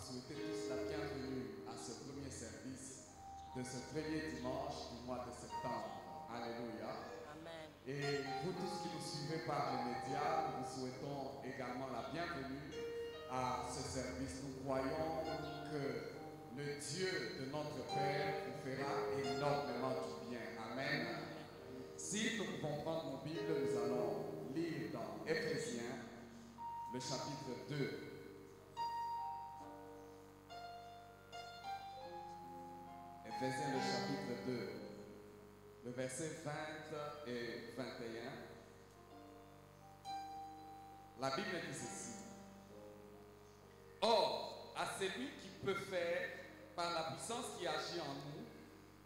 souhaiter tous la bienvenue à ce premier service de ce premier dimanche du mois de septembre. Alléluia. Amen. Et vous tous qui nous suivez par les médias, nous vous souhaitons également la bienvenue à ce service. Nous croyons que le Dieu de notre Père vous fera énormément du bien. Amen. Si nous pouvons prendre nos Bibles, nous allons lire dans Éphésiens, le chapitre 2. Éphésiens, le chapitre 2, le verset 20 et 21. La Bible dit ceci. Or, à celui qui peut faire, par la puissance qui agit en nous,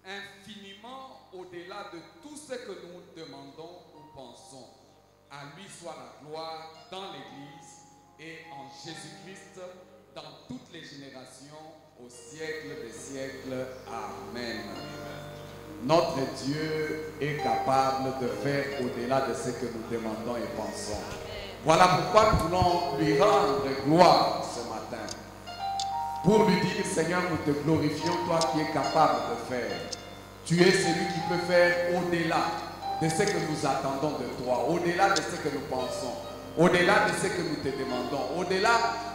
infiniment au-delà de tout ce que nous demandons ou pensons, à lui soit la gloire dans l'Église et en Jésus-Christ dans toutes les générations, au siècle des siècles. Amen. Notre Dieu est capable de faire au-delà de ce que nous demandons et pensons. Voilà pourquoi nous voulons lui rendre gloire ce matin. Pour lui dire, Seigneur, nous te glorifions, toi qui es capable de faire. Tu es celui qui peut faire au-delà de ce que nous attendons de toi, au-delà de ce que nous pensons, au-delà de ce que nous te demandons, au-delà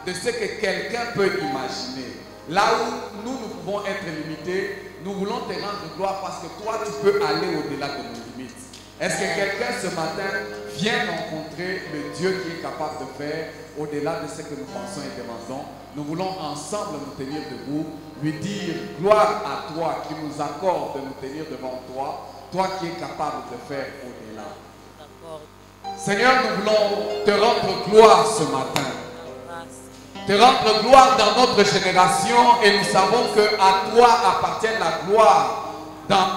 de ce que quelqu'un peut imaginer. Là où nous pouvons être limités, nous voulons te rendre gloire parce que toi, tu peux aller au-delà de nos limites. Est-ce que quelqu'un ce matin vient rencontrer le Dieu qui est capable de faire au-delà de ce que nous pensons et demandons? Nous voulons ensemble nous tenir debout, lui dire gloire à toi qui nous accorde de nous tenir devant toi, toi qui es capable de faire au-delà. Seigneur, nous voulons te rendre gloire ce matin. Te rendre gloire dans notre génération et nous savons qu'à toi appartient la gloire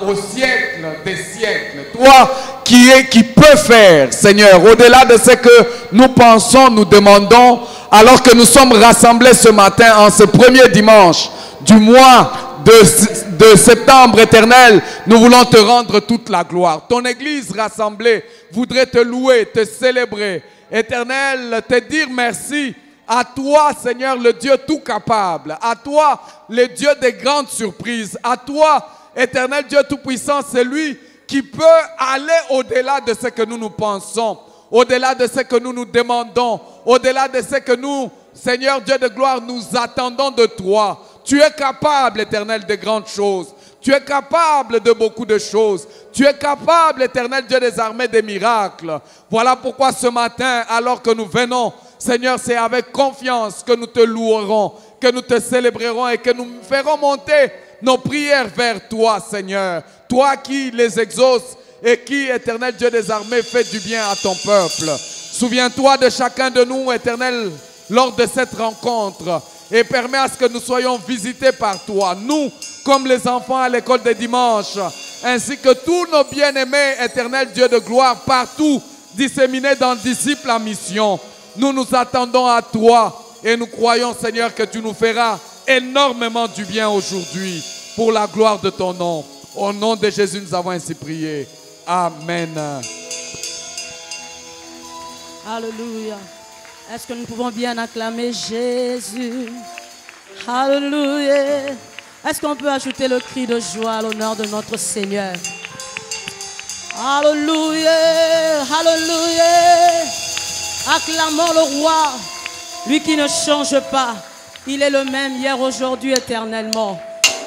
au siècle des siècles. Toi qui peux faire, Seigneur, au-delà de ce que nous pensons, nous demandons, alors que nous sommes rassemblés ce matin en ce premier dimanche du mois de septembre éternel, nous voulons te rendre toute la gloire. Ton église rassemblée voudrait te louer, te célébrer, éternel, te dire merci. À toi, Seigneur, le Dieu tout capable. À toi, le Dieu des grandes surprises. À toi, éternel Dieu tout-puissant, c'est lui qui peut aller au-delà de ce que nous pensons, au-delà de ce que nous nous demandons, au-delà de ce que nous, Seigneur Dieu de gloire, nous attendons de toi. Tu es capable, éternel, de grandes choses. Tu es capable de beaucoup de choses. Tu es capable, éternel Dieu des armées, des miracles. Voilà pourquoi ce matin, alors que nous venons, Seigneur, c'est avec confiance que nous te louerons, que nous te célébrerons et que nous ferons monter nos prières vers toi, Seigneur. Toi qui les exauces et qui, éternel Dieu des armées, fait du bien à ton peuple. Souviens-toi de chacun de nous, éternel, lors de cette rencontre et permets à ce que nous soyons visités par toi. Nous, comme les enfants à l'école des dimanches, ainsi que tous nos bien-aimés, éternel Dieu de gloire, partout disséminés dans disciples en mission. Nous nous attendons à toi et nous croyons, Seigneur, que tu nous feras énormément du bien aujourd'hui pour la gloire de ton nom. Au nom de Jésus, nous avons ainsi prié. Amen. Alléluia. Est-ce que nous pouvons bien acclamer Jésus? Alléluia. Est-ce qu'on peut ajouter le cri de joie à l'honneur de notre Seigneur? Alléluia. Alléluia. Acclamons le roi, lui qui ne change pas. Il est le même hier, aujourd'hui, éternellement.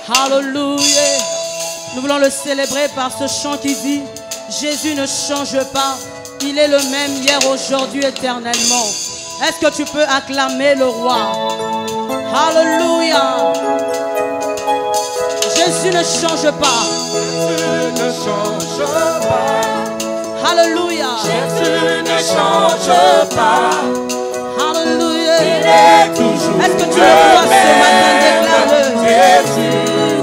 Alléluia. Nous voulons le célébrer par ce chant qui dit Jésus ne change pas. Il est le même hier, aujourd'hui, éternellement. Est-ce que tu peux acclamer le roi? Alléluia. Jésus ne change pas. Jésus ne change pas. Alléluia. Jésus ne change pas. Alléluia. Il est toujours Est-ce que tu le vois ce matin déclarer? Jésus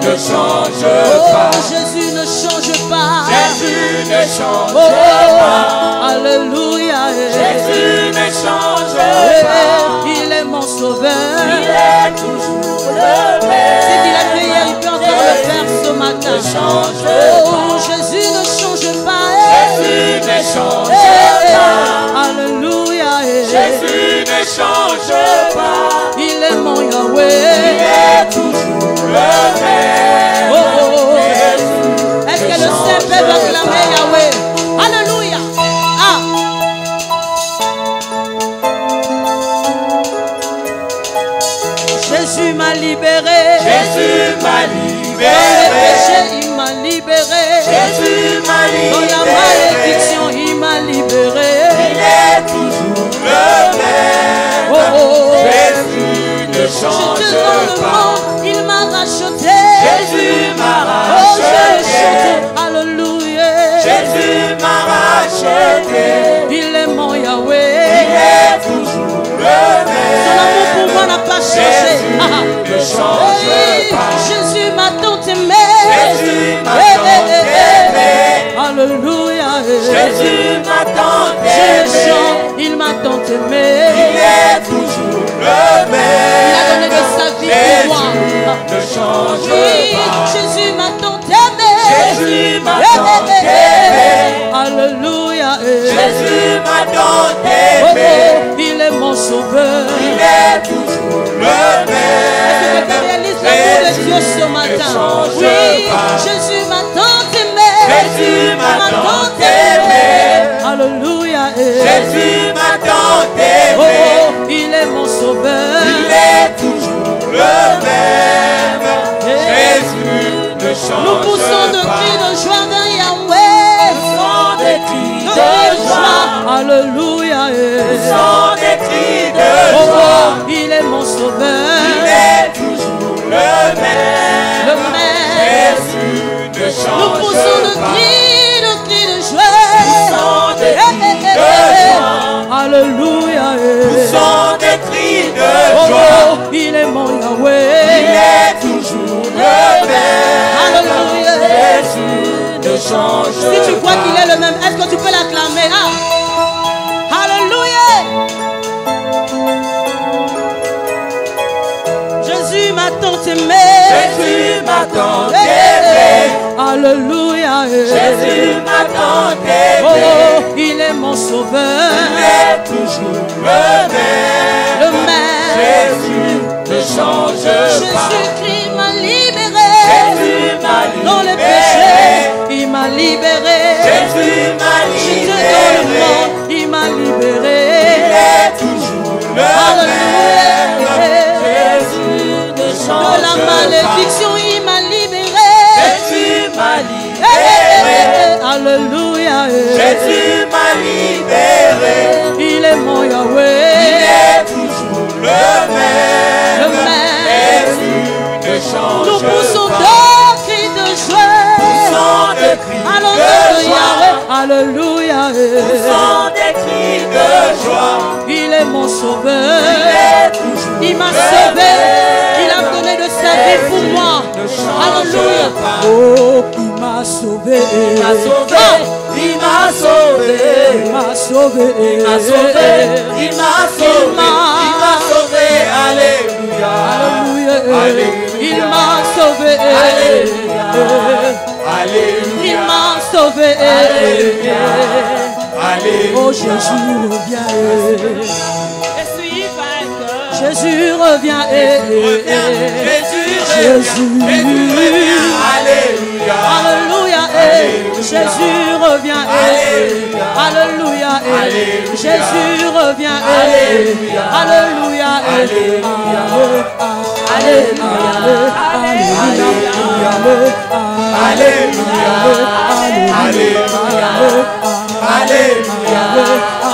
ne change pas. Jésus ne change pas. Jésus ne change pas. Alléluia. Jésus ne change pas. Il est mon sauveur. Il est toujours le même. C'est qu'il a fait hier, il peut encore le faire ce matin. Ne change pas. Jésus ne change pas. Jésus ne change pas. Alléluia. Jésus ne change pas. Il est mon Yahweh. Jésus m'a libéré. Jésus m'a Dans le libéré. péché, il m'a libéré. Jésus m'a Dans la libéré. malédiction, il m'a libéré. Il est toujours le même. Oh, oh. Jésus ne J'étais change dans le pas. monde, il m'a racheté. Jésus m'a Oh, je vais chanter. racheté. Alléluia. Jésus m'a racheté. Il est mon Il Yahweh. est toujours le Son amour même. pour moi n'a pas changé. Jésus Ah, ah. ne change Hey, pas. Jésus m'a tant aimé. Jésus m'a Hey, tant hey, hey, aimé. hey. Alléluia. Jésus m'a tant Je aimé. chante, il m'a tant aimé. Il est toujours le même. Il a donné de sa vie pour moi. Jésus ne change Oui, pas. Jésus m'a tant aimé. Jésus m'a Hey, tant hey, hey, aimé. hey. Alléluia. Jésus m'a tant Oh, aimé. oh, il est mon sauveur. Il est toujours le Est-ce que tu même. réalises l'amour de Dieu ce matin? change Oui, pas. Jésus m'a tant aimé. Jésus m'a tant aimé. Alléluia. Jésus m'a tant Oh, aimé. oh, il est mon sauveur. Il est toujours le même. Jésus ne change Nous poussons de pas. cris de joie vers Yahweh. Poussons des cris De de joie. joie. Alléluia. Poussons des cris de Oh, joie. oh, il est mon sauveur. Il est toujours le même. Le même. Jésus ne Nous change poussons de pas. cris de joie. Poussons des cris de joie. Alléluia. Poussons des cris de Oh, joie. oh, il est mon Il Yahweh. est toujours le même. Alléluia. Jésus ne change pas. Si tu crois qu'il est le même, est-ce que tu peux l'acclamer? Ah. Alléluia. Jésus m'a tant aimé. Jésus m'a tant Eh, aimé. Alléluia. Jésus m'a tant Oh, aimé. oh, il est mon sauveur. Il est toujours le même. Le même. Jésus ne change pas. Jésus-Christ m'a libéré. Jésus m'a Dans le libéré. péché, il m'a libéré. Jésus m'a J'étais dans le libéré. monde, il m'a libéré. Il est toujours le même. Jésus ne De change la pas. malédiction, il m'a libéré. Jésus m'a Eh, eh, eh, libéré. eh, Alléluia. Jésus m'a libéré. Il est mon Il Yahweh. est toujours le même. Le même. Jésus ne change Nous poussons pas. deux cris de joie. Poussons des cris Allons de de joie. Yahweh. Alléluia. Poussons des cris de joie. Il est mon sauveur. Il est toujours Il m'a le sauvé. même. Il a donné de sa vie pour moi. Ne change Alléluia. pas. Oh, il m'a sauvé. Il m'a sauvé. Il m'a sauvé. Il m'a sauvé. Il m'a sauvé. Il m'a sauvé. Il m'a- Il m'a sauvé. Alléluia. Alléluia. Alléluia. Il m'a sauvé. Alléluia. Alléluia. Il m'a sauvé. Alléluia. Alléluia. Oh, Jésus revient. Je suis vainqueur. Jésus revient. Jésus revient. Alléluia. Alléluia. Jésus revient. Alléluia. Alléluia. Alléluia. Jésus revient. Alléluia. Alléluia. Alléluia. Alléluia.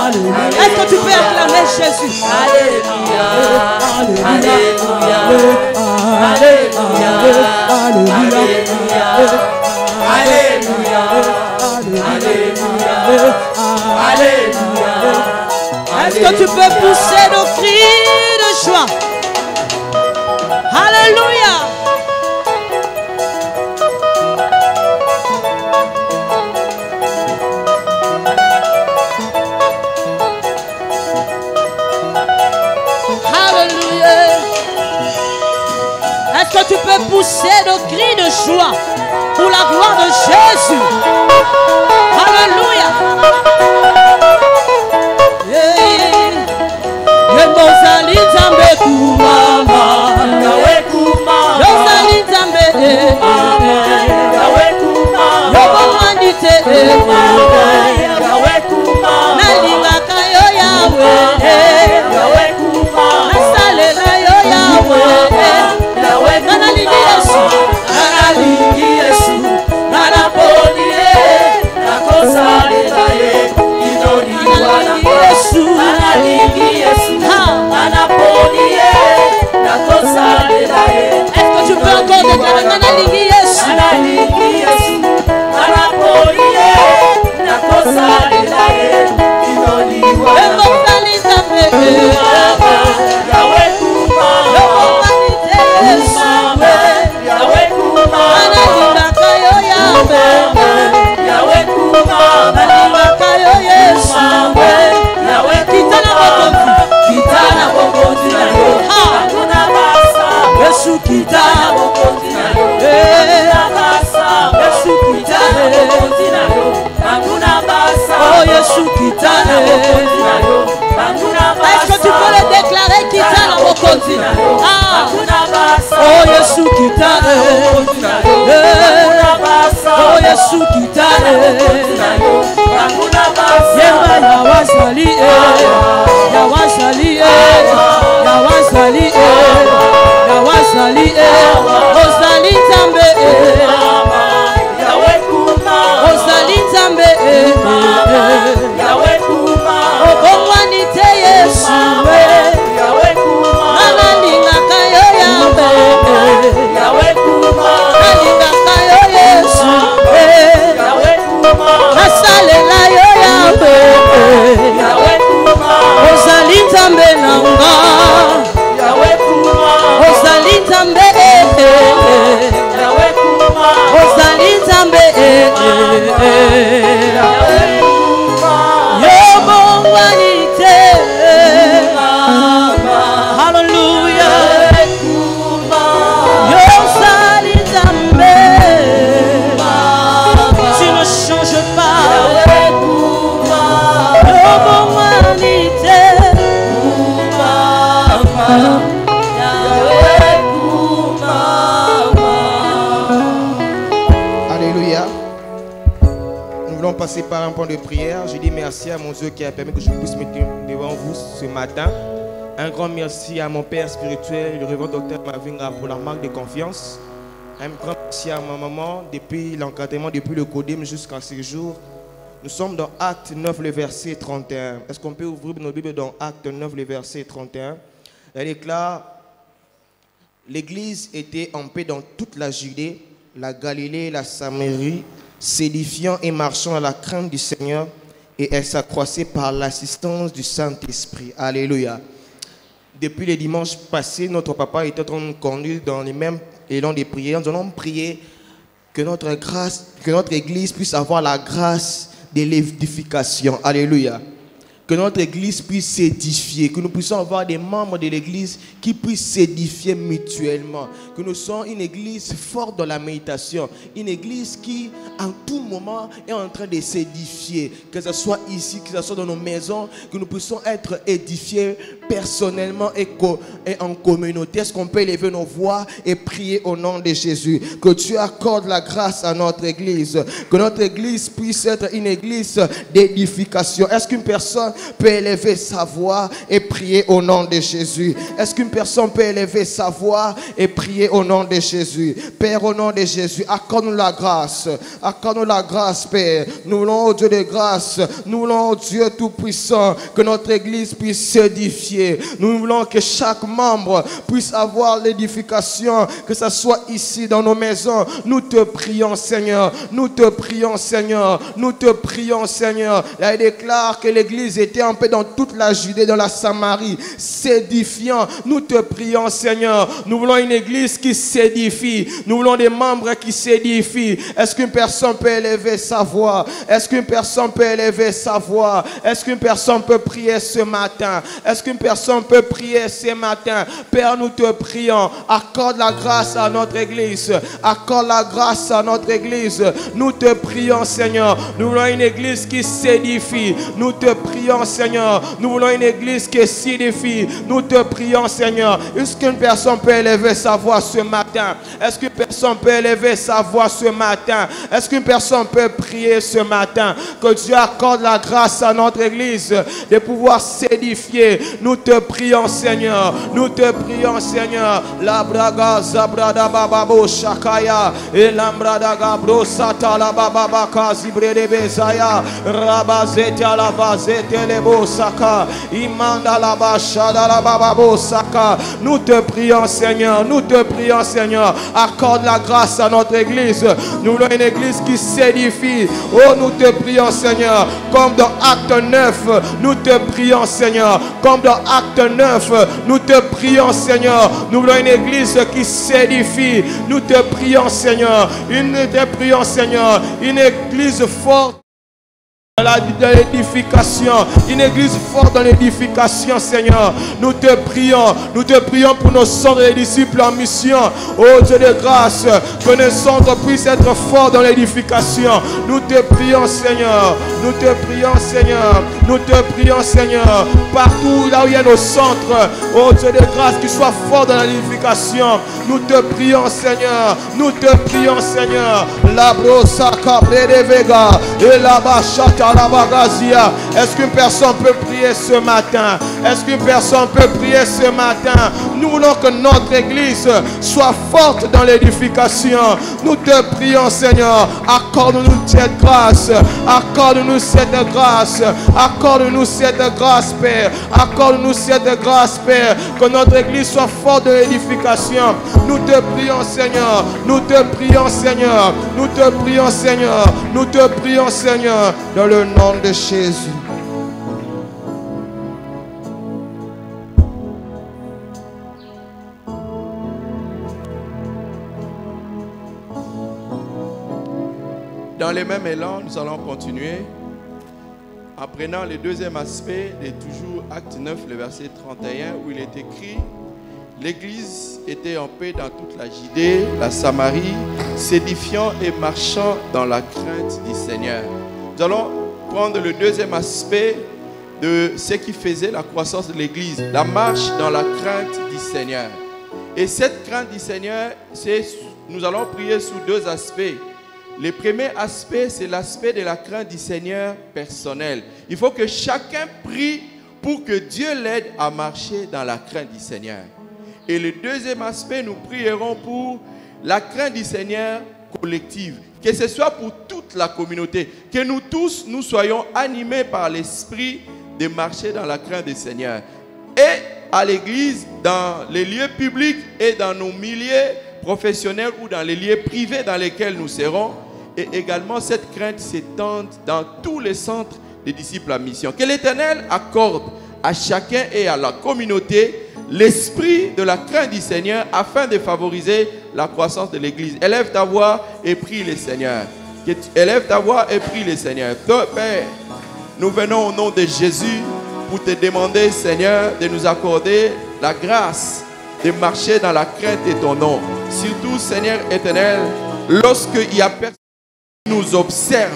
Alléluia. Est-ce que tu peux acclamer Jésus? Alléluia. Alléluia. Alléluia. Est-ce que tu peux pousser nos cris de joie? Alléluia. Alléluia. Est-ce que tu peux pousser nos cris de joie pour la gloire de Jésus? Alléluia. Yemozali Nzambe kumama, Yawe kumama. Yozali Nzambe, Yawe kumama. Yobomandite, Yawe kumama. Nalingaka yo Yawe, Yawe kumama. Nasalela yo Yawe, Est-ce que tu peux le déclarer Kitana Mokonzi? Ah, oh Yesu Kitana, oh Yesu Kitana, Yema Yawazali, Yawazali, Yawazali, Yawazali, Ozali Tambe, Ozali Tambe, Obongwanite Yesu, Analinga kayo Yahwe, Analinga kayo Yesu, Asalela yo Yahwe, Ozali Tambe nanga, Ozali Tambe, Ozali Tambe, Yobongwanite, Hallelujah, Yozali Tambe, tu ne changes pas, Yobongwanite, Alléluia. Nous voulons passer par un point de prière. Je dis merci à mon Dieu qui a permis que je puisse me tenir devant vous ce matin. Un grand merci à mon Père spirituel, le révérend docteur Mavinga, pour la marque de confiance. Un grand merci à ma maman, depuis l'encadrement, depuis le Codim jusqu'à ce jour. Nous sommes dans Acte 9, le verset 31. Est-ce qu'on peut ouvrir nos Bibles dans Acte 9, le verset 31? Elle déclare: l'Église était en paix dans toute la Judée, la Galilée et la Samarie, s'édifiant et marchant à la crainte du Seigneur, et elle s'accroissait par l'assistance du Saint-Esprit. Alléluia. Depuis le dimanche passé, notre papa était en train de nous conduire dans les mêmes élans de prière. Nous allons prier que notre Église puisse avoir la grâce de l'édification. Alléluia. Que notre Église puisse s'édifier, que nous puissions avoir des membres de l'Église qui puissent s'édifier mutuellement, que nous soyons une Église forte dans la méditation, une Église qui en tout moment est en train de s'édifier, que ce soit ici, que ce soit dans nos maisons, que nous puissions être édifiés personnellement et en communauté. Est-ce qu'on peut élever nos voix et prier au nom de Jésus? Que Dieu accorde la grâce à notre Église, que notre Église puisse être une Église d'édification. Est-ce qu'une personne peut élever sa voix et prier au nom de Jésus? Est-ce qu'une personne peut élever sa voix et prier au nom de Jésus? Père, au nom de Jésus, accorde-nous la grâce. Accorde-nous la grâce, Père. Nous voulons, au Dieu de grâce, nous voulons, au Dieu Tout-Puissant, que notre Église puisse s'édifier. Nous voulons que chaque membre puisse avoir l'édification, que ce soit ici dans nos maisons. Nous te prions, Seigneur. Nous te prions, Seigneur. Nous te prions, Seigneur. Elle déclare que l'Église était en paix dans toute la Judée, dans la Samarie, s'édifiant. Nous te prions, Seigneur. Nous voulons une Église qui s'édifie. Nous voulons des membres qui s'édifient. Est-ce qu'une personne peut élever sa voix? Est-ce qu'une personne peut élever sa voix? Est-ce qu'une personne peut prier ce matin? Est-ce qu'une personne peut prier ce matin? Père, nous te prions. Accorde la grâce à notre Église. Accorde la grâce à notre Église. Nous te prions, Seigneur. Nous voulons une Église qui s'édifie. Nous te prions, Seigneur. Nous voulons une Église qui s'édifie. Nous te prions, Seigneur. Est-ce qu'une personne peut élever sa voix ce matin? Est-ce qu'une personne peut élever sa voix ce matin? Est-ce qu'une personne peut prier ce matin? Que Dieu accorde la grâce à notre Église de pouvoir s'édifier. Nous te prions, Seigneur. Nous te prions, Seigneur. La braga zabrada bababo shakaya et lambrada gabro sata la bababa kazibre de bezaya rabazete la vazete lebo saka imanda la bashada la bababo saka. Nous te prions, Seigneur. Nous te prions, Seigneur. Accorde la grâce à notre Église. Nous voulons une Église qui s'édifie. Oh, nous te prions, Seigneur. Comme dans Acte 9, nous te prions, Seigneur. Comme dans Acte 9, nous te prions, Seigneur. Nous voulons une Église qui s'édifie. Nous te prions, Seigneur. Nous te prions, Seigneur. Une Église forte. dans l'édification, une église forte dans l'édification, Seigneur. Nous te prions pour nos sœurs et disciples en mission. Oh Dieu de grâce, que nos centres puissent être forts dans l'édification. Nous te prions, Seigneur. Nous te prions, Seigneur. Nous te prions, Seigneur. Partout là où il y a nos centres, oh Dieu de grâce, qu'ils soient forts dans l'édification. Nous te prions, Seigneur. Nous te prions, Seigneur. La brosa cabré de Vega et la bachata la bagazia. Est-ce qu'une personne peut prier ce matin? Est-ce qu'une personne peut prier ce matin? Nous voulons que notre église soit forte dans l'édification. Nous te prions, Seigneur. Accorde-nous cette grâce. Accorde-nous cette grâce. Accorde-nous cette grâce, Père. Accorde-nous cette grâce, Père. Que notre église soit forte de l'édification. Nous te prions, Seigneur. Nous te prions, Seigneur. Nous te prions, Seigneur. Nous te prions, Seigneur. Dans le nom de Jésus. Dans les mêmes élans, nous allons continuer en prenant le deuxième aspect de toujours Acte 9, le verset 31, où il est écrit: l'Église était en paix dans toute la Judée, la Samarie, s'édifiant et marchant dans la crainte du Seigneur. Nous allons prendre le deuxième aspect de ce qui faisait la croissance de l'Église, la marche dans la crainte du Seigneur. Et cette crainte du Seigneur, nous allons prier sous deux aspects. Le premier aspect, c'est l'aspect de la crainte du Seigneur personnel. Il faut que chacun prie pour que Dieu l'aide à marcher dans la crainte du Seigneur. Et le deuxième aspect, nous prierons pour la crainte du Seigneur collective. Que ce soit pour toute la communauté. Que nous tous, nous soyons animés par l'esprit de marcher dans la crainte du Seigneur. Et à l'église, dans les lieux publics et dans nos milieux professionnels ou dans les lieux privés dans lesquels nous serons. Et également, cette crainte s'étende dans tous les centres des disciples à mission. Que l'Éternel accorde à chacun et à la communauté l'esprit de la crainte du Seigneur afin de favoriser la croissance de l'Église. Élève ta voix et prie le Seigneur. Élève ta voix et prie le Seigneur. Père, nous venons au nom de Jésus pour te demander, Seigneur, de nous accorder la grâce de marcher dans la crainte de ton nom. Surtout, Seigneur éternel, lorsqu'il y a personne qui nous observe,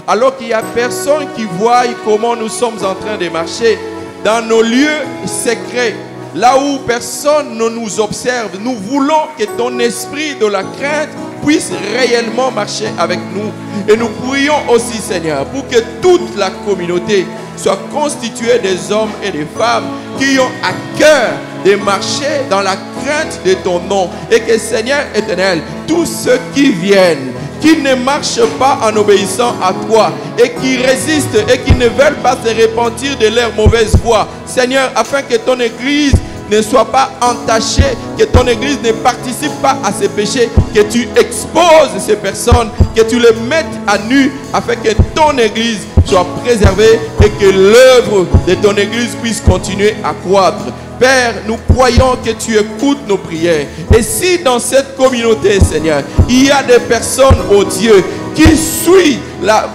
alors qu'il n'y a personne qui voit comment nous sommes en train de marcher dans nos lieux secrets, là où personne ne nous observe, nous voulons que ton esprit de la crainte puisse réellement marcher avec nous. Et nous prions aussi, Seigneur, pour que toute la communauté soit constituée des hommes et des femmes qui ont à cœur de marcher dans la crainte de ton nom. Et que, Seigneur éternel, tous ceux qui viennent, qui ne marchent pas en obéissant à toi et qui résistent et qui ne veulent pas se repentir de leur mauvaise voie, Seigneur, afin que ton église ne soit pas entachée, que ton église ne participe pas à ces péchés, que tu exposes ces personnes, que tu les mettes à nu afin que ton église soit préservée et que l'œuvre de ton église puisse continuer à croître. Père, nous croyons que tu écoutes nos prières. Et si dans cette communauté, Seigneur, il y a des personnes, oh Dieu, qui suivent la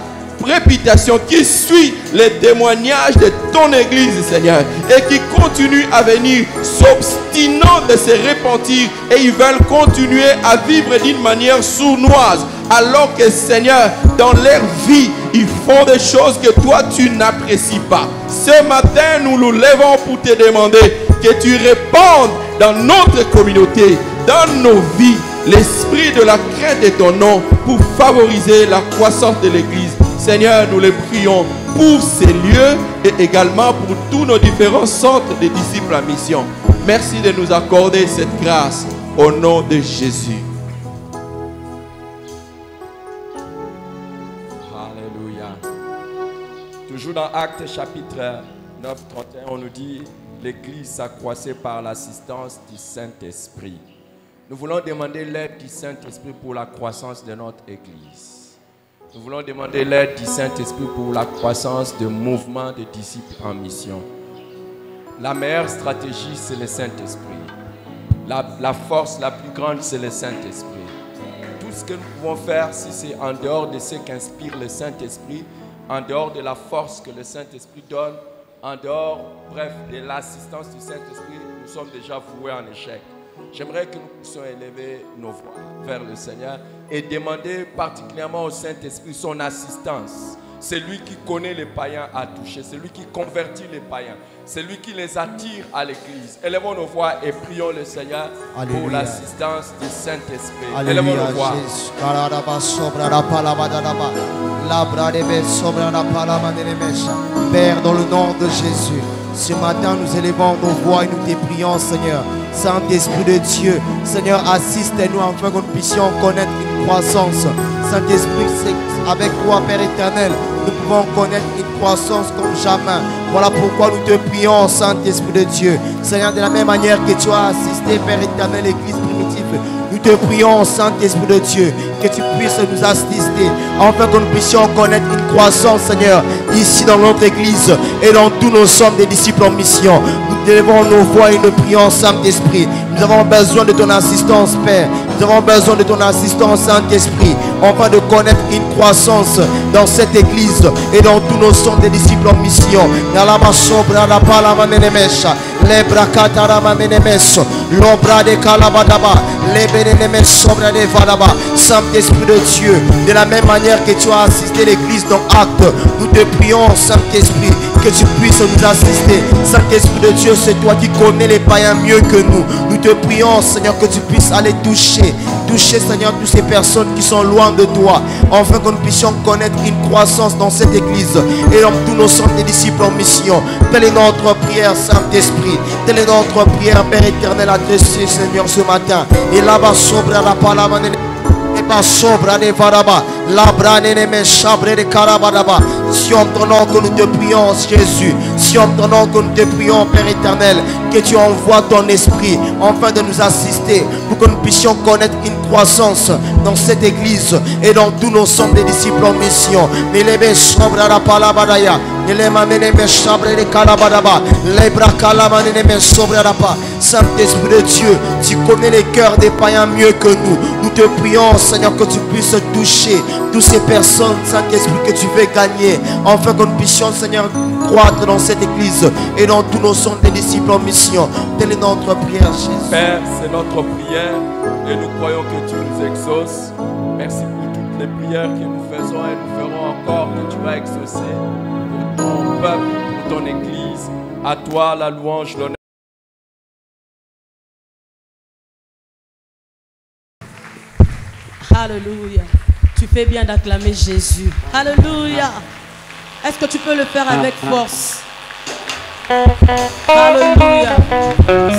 réputation, qui suit les témoignages de ton église, Seigneur, et qui continuent à venir s'obstinant de se repentir, et ils veulent continuer à vivre d'une manière sournoise, alors que, Seigneur, dans leur vie, ils font des choses que toi tu n'apprécies pas. Ce matin, nous nous levons pour te demander que tu répandes dans notre communauté, dans nos vies, l'esprit de la crainte de ton nom pour favoriser la croissance de l'église. Seigneur, nous les prions pour ces lieux et également pour tous nos différents centres de disciples à mission. Merci de nous accorder cette grâce au nom de Jésus. Alléluia. Toujours dans Actes chapitre 9, 31, on nous dit l'Église s'accroissait par l'assistance du Saint-Esprit. Nous voulons demander l'aide du Saint-Esprit pour la croissance de notre Église. Nous voulons demander l'aide du Saint-Esprit pour la croissance du mouvement des disciples en mission. La meilleure stratégie, c'est le Saint-Esprit. La force la plus grande, c'est le Saint-Esprit. Tout ce que nous pouvons faire, si c'est en dehors de ce qu'inspire le Saint-Esprit, en dehors de la force que le Saint-Esprit donne, en dehors, bref, de l'assistance du Saint-Esprit, nous sommes déjà voués en échec. J'aimerais que nous puissions élever nos voix vers le Seigneur et demander particulièrement au Saint-Esprit son assistance. C'est lui qui connaît les païens à toucher, c'est lui qui convertit les païens, c'est lui qui les attire à l'église. Élevons nos voix et prions le Seigneur pour l'assistance du Saint-Esprit. Élevons nos voix. Père, dans le nom de Jésus, ce matin nous élevons nos voix et nous te prions, Seigneur. Saint-Esprit de Dieu, Seigneur, assiste-nous afin que nous puissions connaître une croissance. Saint-Esprit, c'est avec toi, Père éternel, nous pouvons connaître une croissance comme jamais. Voilà pourquoi nous te prions, Saint-Esprit de Dieu. Seigneur, de la même manière que tu as assisté, Père éternel, l'Église primitive, nous te prions, Saint-Esprit de Dieu, que tu puisses nous assister, afin que nous puissions connaître une croissance, Seigneur, ici dans notre Église et dans tous nos sommes des disciples en mission. Nous élevons nos voix et nous prions, Saint-Esprit. Nous avons besoin de ton assistance, Père. Nous avons besoin de ton assistance, Saint-Esprit, afin de connaître une croissance dans cette Église et dans tous nos sommes des disciples en mission. Saint-Esprit de Dieu, de la même manière que tu as assisté l'Église dans Actes, nous te prions, Saint-Esprit, que tu puisses nous assister. Saint-Esprit de Dieu, c'est toi qui connais les païens mieux que nous. Nous te prions, Seigneur, que tu puisses aller toucher, Seigneur, toutes ces personnes qui sont loin de toi, afin que nous puissions connaître une croissance dans cette Église et dans tous nos centres des disciples en mission. Telle est notre prière, Saint-Esprit. Telle est notre prière, Père éternel, adressée, Seigneur, ce matin. Et là-bas, sobre à la palabra. Sobra de Varaba, Labra Neme Chabre de Karabadaba. Si en ton nom que nous te prions, Jésus, si en ton nom que nous te prions, Père éternel, que tu envoies ton esprit afin de nous assister pour que nous puissions connaître une croissance dans cette église et dans tous nos centres des disciples en mission. Nelebe Sobra la Palabadaya, Nelema Neme Chabre de Karabadaba, Lebra Kalama Neme Sobra la Pa. Saint-Esprit de Dieu, tu connais les cœurs des païens mieux que nous. Nous te prions, Seigneur, que tu puisses toucher toutes ces personnes, Saint-Esprit, que tu veux gagner, afin que nous puissions, Seigneur, croître dans cette église et dans tous nos centres des disciples en mission. Telle est notre prière, Jésus. Père, c'est notre prière et nous croyons que tu nous exauces. Merci pour toutes les prières que nous faisons et nous ferons encore que tu vas exaucer pour ton peuple, pour ton église. À toi la louange, l'honneur. Alléluia. Tu fais bien d'acclamer Jésus. Alléluia. Est-ce que tu peux le faire avec force? Alléluia.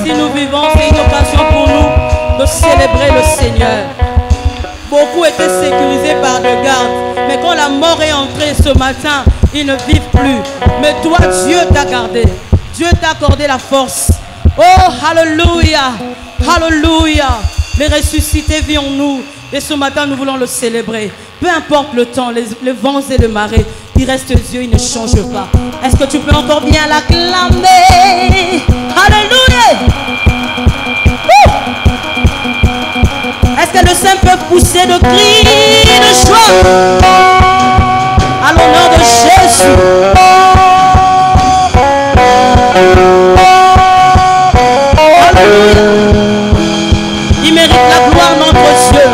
Si nous vivons, c'est une occasion pour nous de célébrer le Seigneur. Beaucoup étaient sécurisés par des gardes, mais quand la mort est entrée ce matin, ils ne vivent plus. Mais toi, Dieu t'a gardé. Dieu t'a accordé la force. Oh, alléluia. Alléluia. Les ressuscités vivent en nous. Et ce matin, nous voulons le célébrer. Peu importe le temps, les vents et les marées, il reste Dieu, il ne change pas. Est-ce que tu peux encore bien l'acclamer? Alléluia! Est-ce que le Saint peut pousser de cris de joie à l'honneur de Jésus? Alléluia! Il mérite la gloire, notre Dieu.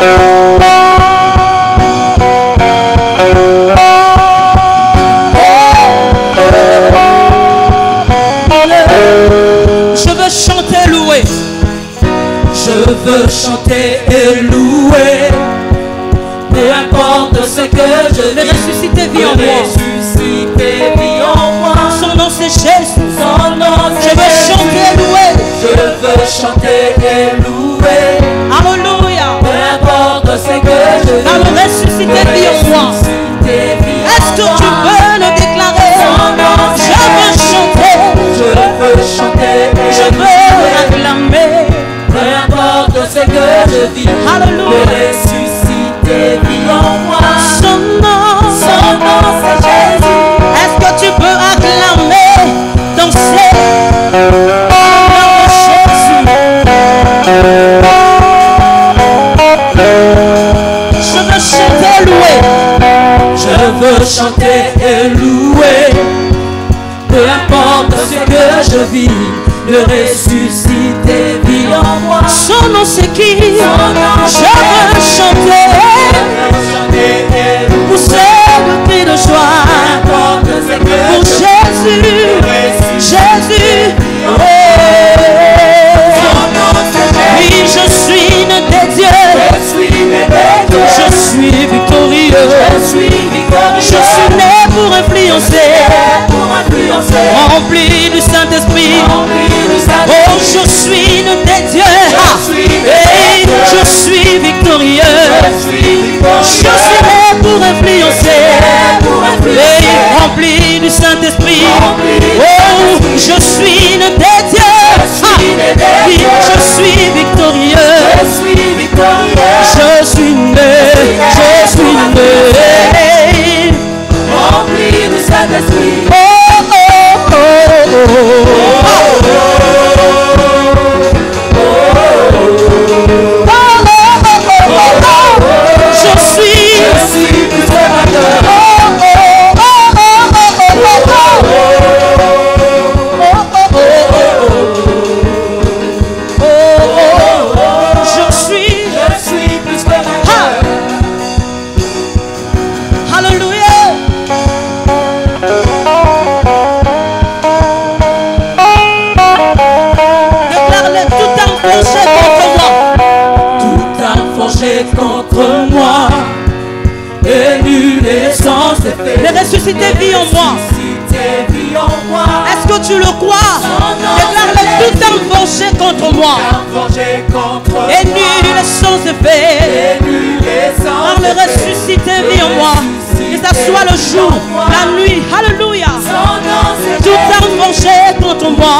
Je veux chanter, louer. Je veux chanter et louer. Peu importe ce que je vais ressusciter, vie en moi. Ressusciter, vie en moi. Son nom c'est Jésus. Son nom c'est Jésus. Je veux chanter et louer. Je veux chanter et louer. Alléluia. Peu importe ce que je vais. Alors ressusciter, vie en moi. Est-ce que tu veux le déclarer? Je veux chanter. Je veux chanter. Je veux acclamer. Peu importe ce que je vis. Alléluia. Ressusciter, vie en moi. Son nom c'est Jésus. Est-ce que tu peux acclamer, danser? Je veux chanter, louer. Je veux chanter et nom c'est qui? Je veux chanter pour ce cri de joie. Pour Jésus, Jésus. Oui, je suis né des dieux. Je suis victorieux. Je suis né pour influencer. Rempli du Saint-Esprit. Oh, je suis né des dieux. Et je suis victorieux. Je suis né pour influencer. Et rempli du Saint-Esprit. Oh, je suis né des dieux. Oui, je suis victorieux. Je suis né. Je suis né. Rempli du Saint-Esprit. Les ressuscité vit en moi. Est-ce que tu le crois? Déclare-le tout en forgé contre moi. Et nul est sans effet. Par le ressuscité vit en moi. Que ça soit le jour, la nuit. Alléluia. Tout en forgé contre moi.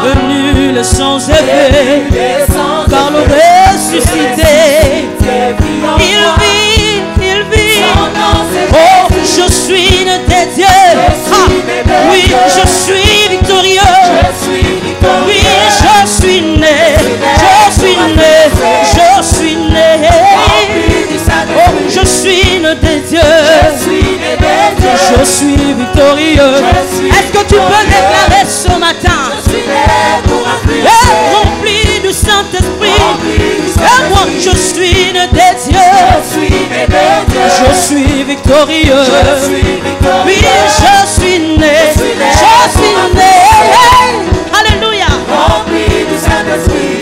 Et nul est sans effet. Par le ressuscité. Il vit. Oh, je suis né des dieux. Oui, je suis victorieux. Oui, je suis né. Je suis né. Je suis né. Oh, je suis né des dieux. Je suis victorieux. Est-ce que tu peux déclarer ce matin? Rempli du Saint-Esprit. Et moi, je suis né des dieux. Je suis victorieux. Oui, je suis né. Je suis né. Alléluia. Rempli du Saint-Esprit.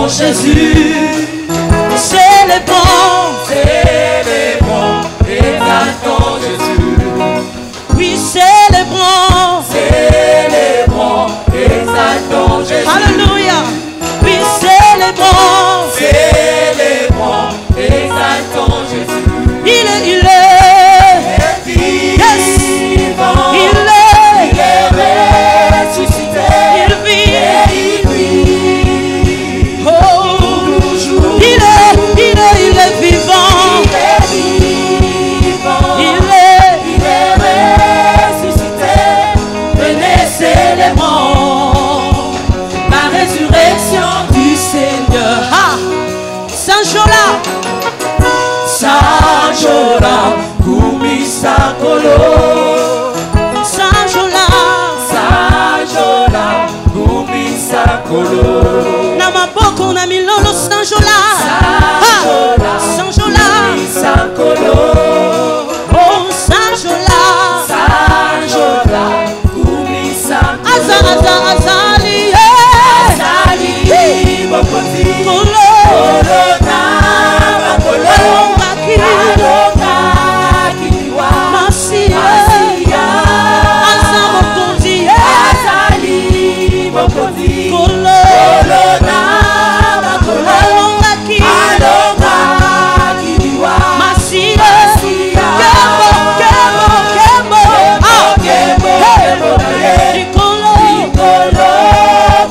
Jésus, célébrons, exaltons Jésus. Oui, célébrons, exaltons Jésus. Alléluia. Oui, célébrons, exaltons Jésus. Il est vivant. Il est ressuscité. Il vit. Et il vit. Oh, Sanjola, Kumisakolo. Sanjola, Sanjola, Kumisakolo. Namaboko na milolo Sanjola. Sanjola, Kumisakolo. oh Sanjola. Sanjola, Kumisakolo. Azali, Azali, Bokozi. Kolo, Corona, Bakolo. Alonga Kiwa. Masia, Masia. Azamokondi, Azali, Bokozi. Kolo, Corona, Bakolo. Alonga Alonga Kiwa. Masia, Masia. Kemo, Kemo, Kemo, hey, Nikolo, Nikolo,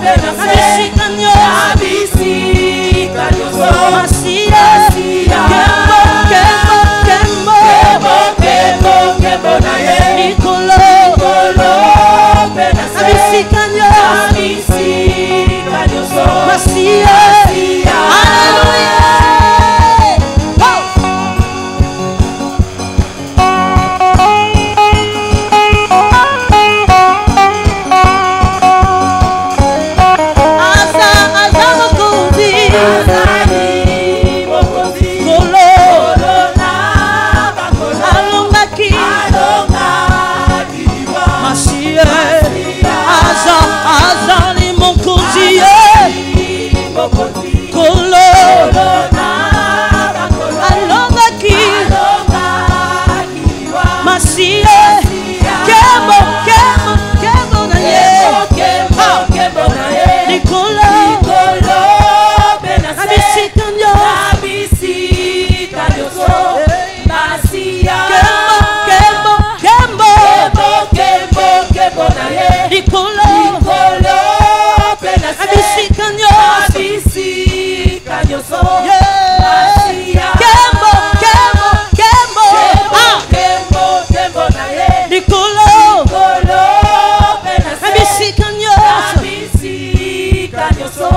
Benase. Abisikanyo, Abisikanyoso. Masia, Masia. Kemo, Kemo, Kemo, naye. Nikolo, Nikolo, Benase. Abisikanyo, Abisikanyoso. Masia, Masia. Hallelujah. Azamokondi, Azali, Bokozi. Kolo, Corona, Bakolo. Alongaki, Alonga Kiwa. Masia, Azali Mokondi, Bokozi. Kolo, Corona, Bakolo. Alongaki, Alonga Kiwa. Masia, Kemo, naye, Kemo, Kemo, naye. Nikolo, Nikolo, Benase. Abisikanyo, Abisikanyoso. Masia. Kemo, Kemo, Kemo, naye. Nikolo, Nikolo, Benase. Abisikanyo, Abisikanyoso. yeah. Masia. Kemo, ah, Kemo, Kemo, naye. Nikolo, Nikolo, Benase. Abisikanyo, Abisikanyoso.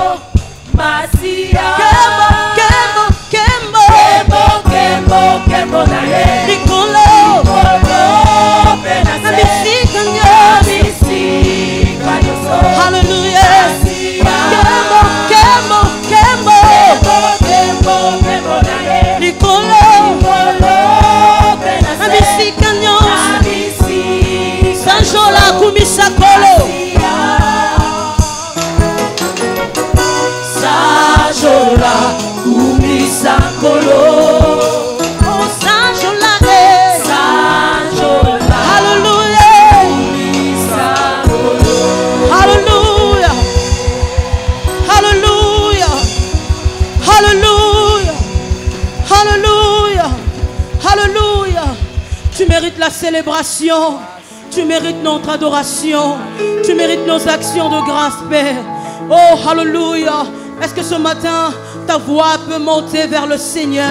Masia. Kemo, Kemo, Kemo, naye. Nikolo, Nikolo, Benase. Abisikanyo, Abisikanyoso. hallelujah. Masia. Kemo, Kemo, Kemo, naye. Nikolo, Nikolo, Benase. Abisikanyo, Abisikanyoso. Sanjola Kumisakolo, Sanjola, Kumisakolo. oh Sanjola, Sanjola, hallelujah, Kumisakolo. hallelujah, hallelujah, hallelujah, hallelujah, hallelujah. Tu mérites la célébration, tu mérites notre adoration, tu mérites nos actions de grâce, Père. Oh, hallelujah. Est-ce que ce matin, ta voix peut monter vers le Seigneur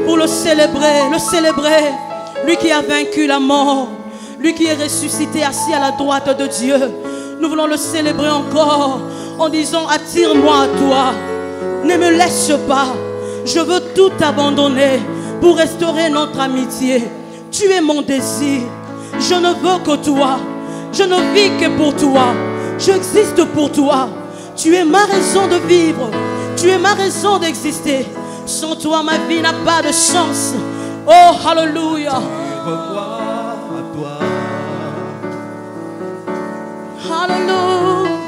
pour le célébrer, lui qui a vaincu la mort, lui qui est ressuscité assis à la droite de Dieu. Nous voulons le célébrer encore en disant: attire-moi à toi, ne me laisse pas, je veux tout abandonner pour restaurer notre amitié. Tu es mon désir, je ne veux que toi, je ne vis que pour toi, j'existe pour toi. Tu es ma raison de vivre, tu es ma raison d'exister. Sans toi, ma vie n'a pas de chance. Oh, hallelujah. Hallelujah.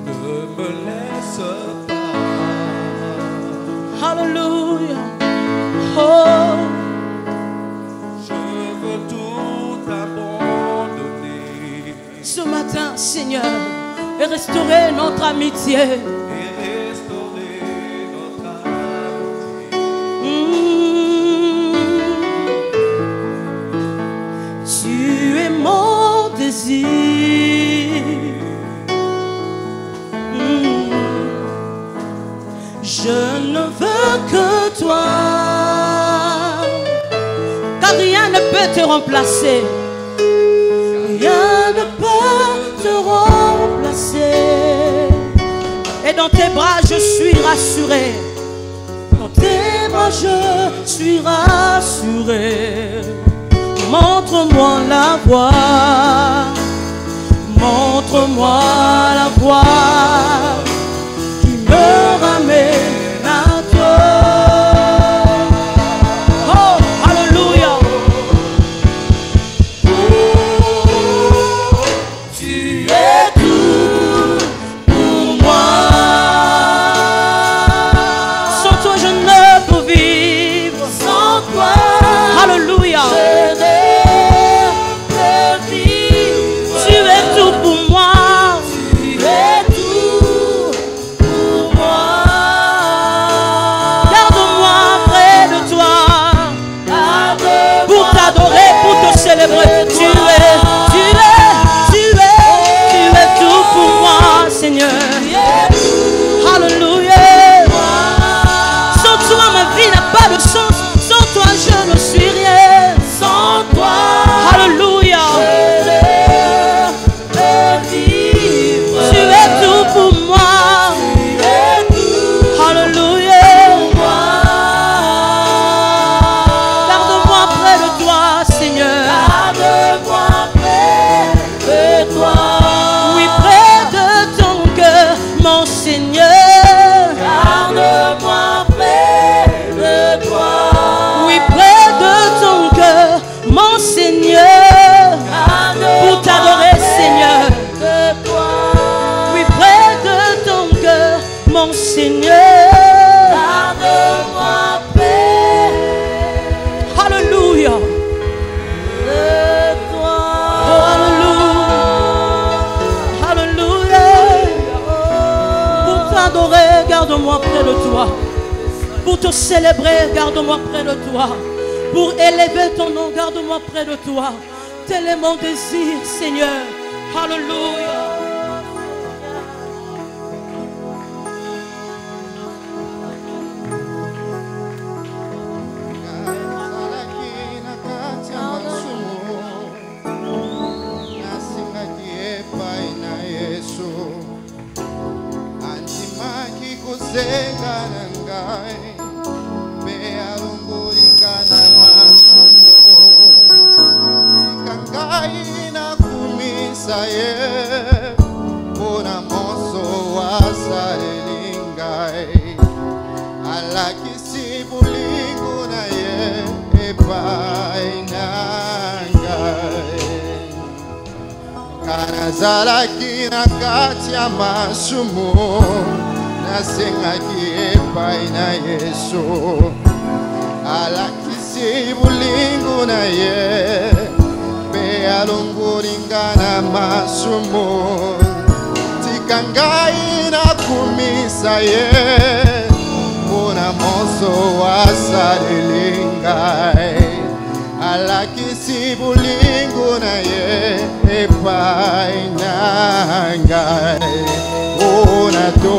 Ne me laisse pas. Hallelujah. Oh, Je veux tout abandonner ce matin, Seigneur, et restaurer notre amitié. et restaurer notre amitié. Tu es mon désir. Je ne veux que toi, car rien ne peut te remplacer. Rien ne peut te remplacer. Et dans tes bras, je suis rassuré. Dans tes bras, je suis rassuré. Montre-moi la voie, montre-moi la voie qui me ramène à toi. Oh, alléluia. Tu es tout pour moi. Sans toi je ne peux vivre. Sans toi, alléluia. Tu es tout pour moi. Tu es tout pour moi. Garde-moi près de toi. Pour t'adorer, pour te célébrer. Tu es tout pour moi, Seigneur. Alléluia. Sans toi, ma vie n'a pas de sens. Sans toi, je ne suis rien. Sans toi, alléluia. Tu es tout pour moi. Alléluia. Garde-moi près de toi, Seigneur. Garde-moi près de toi. Oui, près de ton cœur, mon Seigneur. Garde-moi près de toi. Oui, près de ton cœur, mon Seigneur. Pour t'adorer, Seigneur. Oui, près de ton cœur, mon Seigneur. Garde-moi près. Alléluia. De toi. Oh, alléluia. Alléluia. Pour t'adorer, garde-moi près de toi. Pour te célébrer, garde-moi près de toi. Pour élever ton nom, garde-moi près de toi. Tel est mon désir, Seigneur. Alléluia. Nazalaki na kati ya masumu, nasengaki epai na Yesu, alakisi bolingo na ye, mpe alongoli nga na masumu. Tika ngai nakumisa ye, mpona moso asaleli ngai, alakisi bolingo na ye epai na ngai. Ona to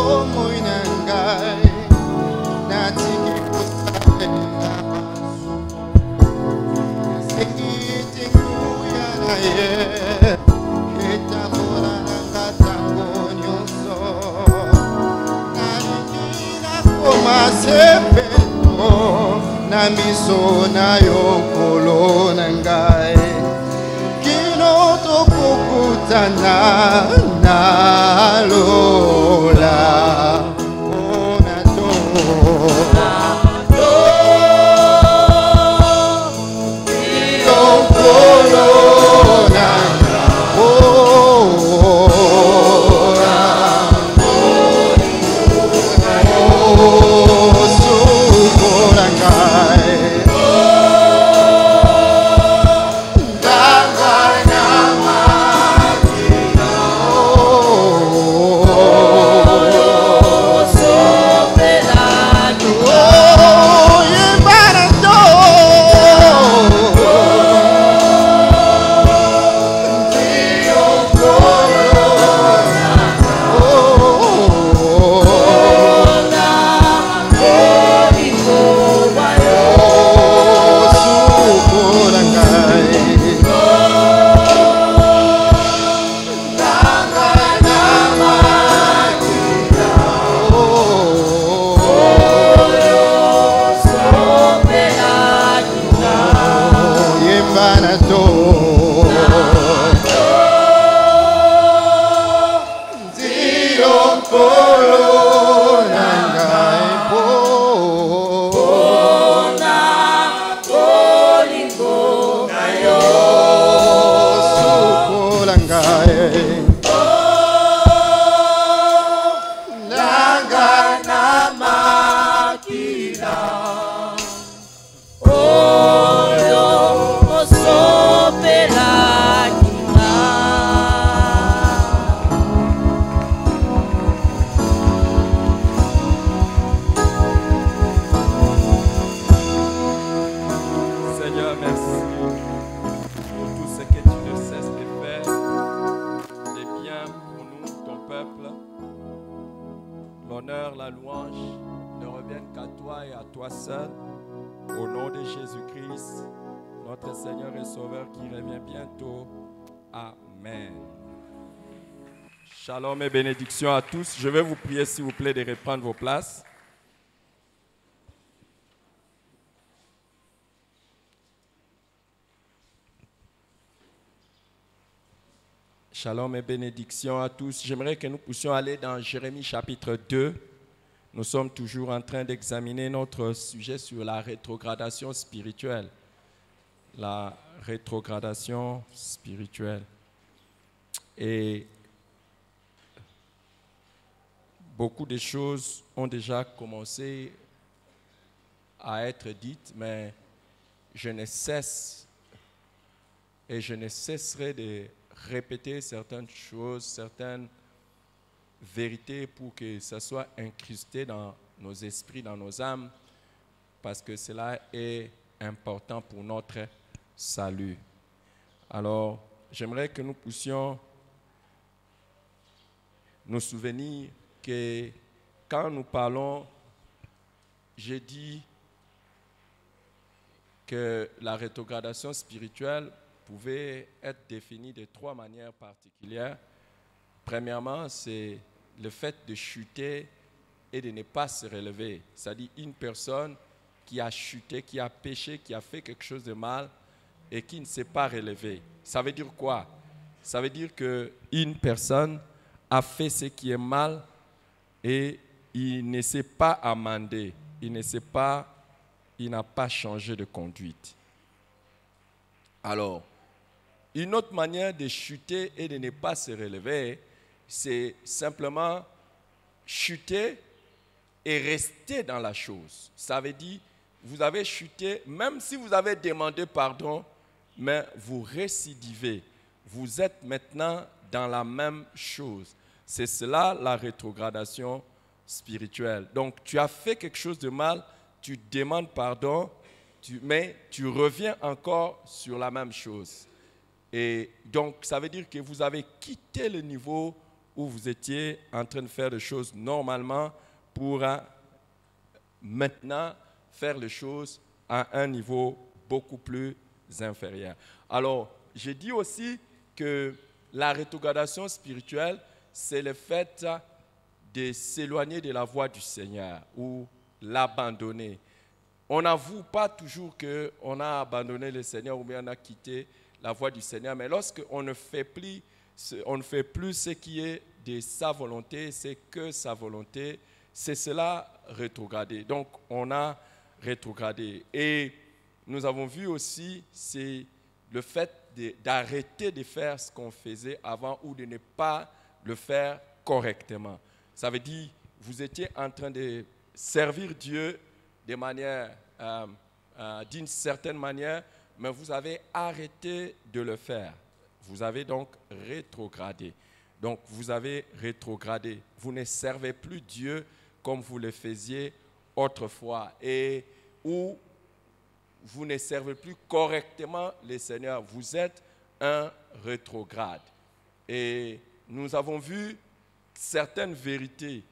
bomoi na ngai natiki kosalela sekiti nguya na ye etabola na ntango nyonso nalingi nakoma sepelo na miso na yo nkolo na ngai kino tokokutana na lola ona to yo nkolo na Shalom et bénédictions à tous. Je vais vous prier, s'il vous plaît, de reprendre vos places. Shalom et bénédictions à tous. J'aimerais que nous puissions aller dans Jérémie chapitre 2. Nous sommes toujours en train d'examiner notre sujet sur la rétrogradation spirituelle. La rétrogradation spirituelle. Et beaucoup de choses ont déjà commencé à être dites, mais je ne cesse et je ne cesserai de répéter certaines choses, certaines vérités pour que ça soit incrusté dans nos esprits, dans nos âmes, parce que cela est important pour notre salut. Alors, j'aimerais que nous puissions nous souvenir que quand nous parlons, j'ai dit que la rétrogradation spirituelle pouvait être définie de trois manières particulières. Premièrement, c'est le fait de chuter et de ne pas se relever. C'est-à-dire une personne qui a chuté, qui a péché, qui a fait quelque chose de mal et qui ne s'est pas relevé. Ça veut dire quoi? Ça veut dire qu'une personne a fait ce qui est mal et il ne s'est pas amendé, il n'a pas changé de conduite. Alors, une autre manière de chuter et de ne pas se relever, c'est simplement chuter et rester dans la chose. Ça veut dire, vous avez chuté, même si vous avez demandé pardon, mais vous récidivez. Vous êtes maintenant dans la même chose. C'est cela la rétrogradation spirituelle. Donc, tu as fait quelque chose de mal, tu demandes pardon, mais tu reviens encore sur la même chose. Et donc, ça veut dire que vous avez quitté le niveau où vous étiez en train de faire les choses normalement pour maintenant faire les choses à un niveau beaucoup plus inférieur. Alors, j'ai dit aussi que la rétrogradation spirituelle, c'est le fait de s'éloigner de la voie du Seigneur ou l'abandonner. On n'avoue pas toujours qu'on a abandonné le Seigneur ou bien on a quitté la voie du Seigneur, mais lorsqu'on ne fait plus ce qui est de sa volonté, c'est que sa volonté, c'est cela rétrogradé. Donc, on a rétrogradé. Et nous avons vu aussi, c'est le fait d'arrêter de faire ce qu'on faisait avant ou de ne pas le faire correctement. Ça veut dire, vous étiez en train de servir Dieu de manière, d'une certaine manière, mais vous avez arrêté de le faire. Vous avez donc rétrogradé. Donc, vous avez rétrogradé. Vous ne servez plus Dieu comme vous le faisiez autrefois. Et où vous ne servez plus correctement le Seigneur. Vous êtes un rétrograde. Et nous avons vu certaines vérités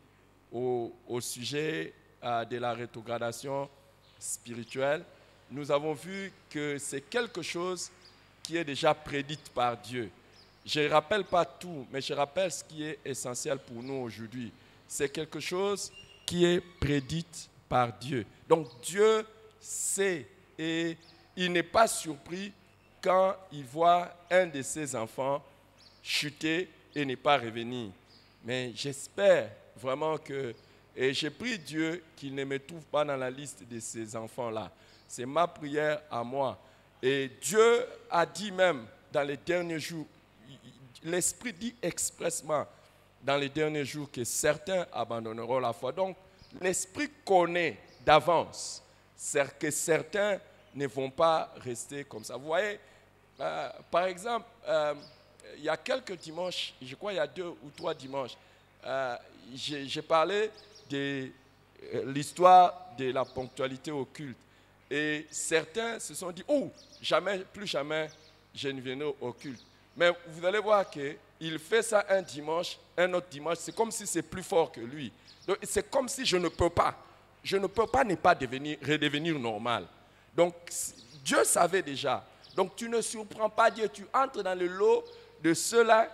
au sujet de la rétrogradation spirituelle. Nous avons vu que c'est quelque chose qui est déjà prédit par Dieu. Je ne rappelle pas tout, mais je rappelle ce qui est essentiel pour nous aujourd'hui. C'est quelque chose qui est prédit par Dieu. Donc Dieu sait et il n'est pas surpris quand il voit un de ses enfants chuter et ne pas revenir. Mais j'espère vraiment que, et j'ai prié Dieu qu'il ne me trouve pas dans la liste de ces enfants-là. C'est ma prière à moi. Et Dieu a dit même dans les derniers jours, l'Esprit dit expressement dans les derniers jours que certains abandonneront la foi. Donc, l'Esprit connaît d'avance que certains ne vont pas rester comme ça. Vous voyez, par exemple, il y a quelques dimanches, je crois il y a 2 ou 3 dimanches, j'ai parlé de l'histoire de la ponctualité au culte. Et certains se sont dit, oh, jamais, plus jamais, je ne viendrai au culte. Mais vous allez voir qu'il fait ça un dimanche, un autre dimanche, c'est comme si c'est plus fort que lui. Donc c'est comme si je ne peux pas ne pas redevenir normal. Donc Dieu savait déjà. Donc tu ne surprends pas Dieu, tu entres dans le lot de ceux-là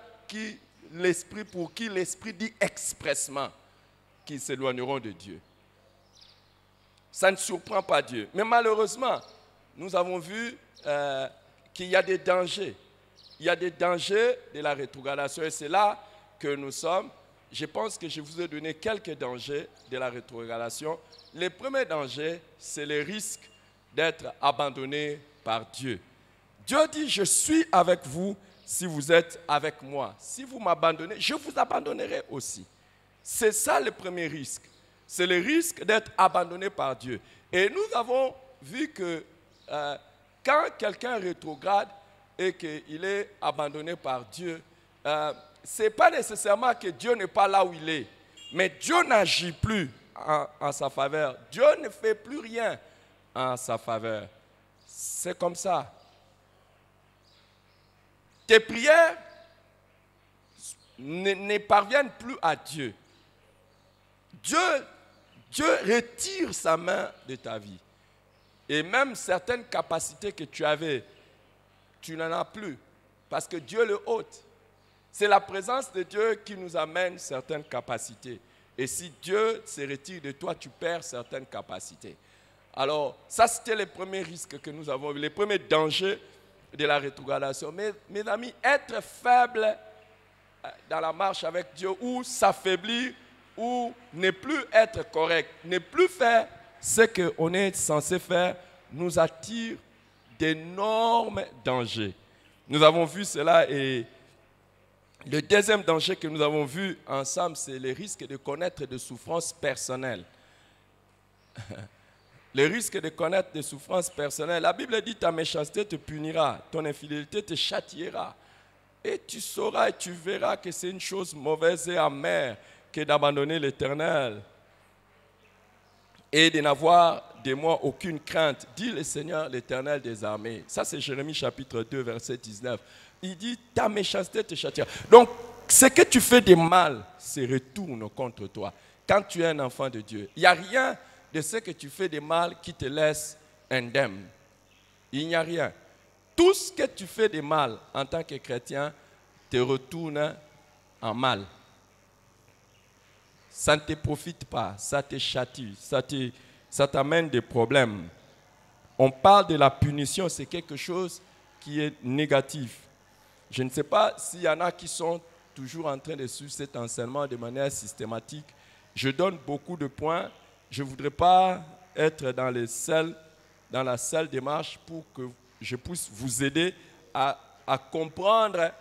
pour qui l'Esprit dit expressement qu'ils s'éloigneront de Dieu. Ça ne surprend pas Dieu. Mais malheureusement, nous avons vu qu'il y a des dangers. Il y a des dangers de la rétrogradation et c'est là que nous sommes. Je pense que je vous ai donné quelques dangers de la rétrogradation. Le premier danger, c'est le risque d'être abandonné par Dieu. Dieu dit, je suis avec vous si vous êtes avec moi. Si vous m'abandonnez, je vous abandonnerai aussi. C'est ça le premier risque. C'est le risque d'être abandonné par Dieu. Et nous avons vu que quand quelqu'un rétrograde et qu'il est abandonné par Dieu, ce n'est pas nécessairement que Dieu n'est pas là où il est. Mais Dieu n'agit plus en sa faveur. Dieu ne fait plus rien en sa faveur. C'est comme ça. Tes prières ne parviennent plus à Dieu. Dieu retire sa main de ta vie. Et même certaines capacités que tu avais, tu n'en as plus. Parce que Dieu le ôte. C'est la présence de Dieu qui nous amène certaines capacités. Et si Dieu se retire de toi, tu perds certaines capacités. Alors, ça c'était le premier risque que nous avons, le premier danger de la rétrogradation. Mais, mes amis, être faible dans la marche avec Dieu ou s'affaiblir ou ne plus être correct, ne plus faire ce qu'on est censé faire, nous attire d'énormes dangers. Nous avons vu cela et le deuxième danger que nous avons vu ensemble, c'est le risque de connaître des souffrances personnelles. Le risque de connaître des souffrances personnelles. La Bible dit ta méchanceté te punira, ton infidélité te châtiera. Et tu sauras et tu verras que c'est une chose mauvaise et amère que d'abandonner l'Éternel et de n'avoir de moi aucune crainte, dit le Seigneur, l'Éternel des armées. Ça, c'est Jérémie chapitre 2, verset 19. Il dit, ta méchanceté te châtiera. Donc, ce que tu fais de mal se retourne contre toi. Quand tu es un enfant de Dieu, il n'y a rien de ce que tu fais de mal qui te laisse indemne. Il n'y a rien. Tout ce que tu fais de mal en tant que chrétien te retourne en mal. Ça ne te profite pas, ça te chatouille, ça t'amène des problèmes. On parle de la punition, c'est quelque chose qui est négatif. Je ne sais pas s'il y en a qui sont toujours en train de suivre cet enseignement de manière systématique. Je donne beaucoup de points. Je ne voudrais pas être dans la seule démarche pour que je puisse vous aider à comprendre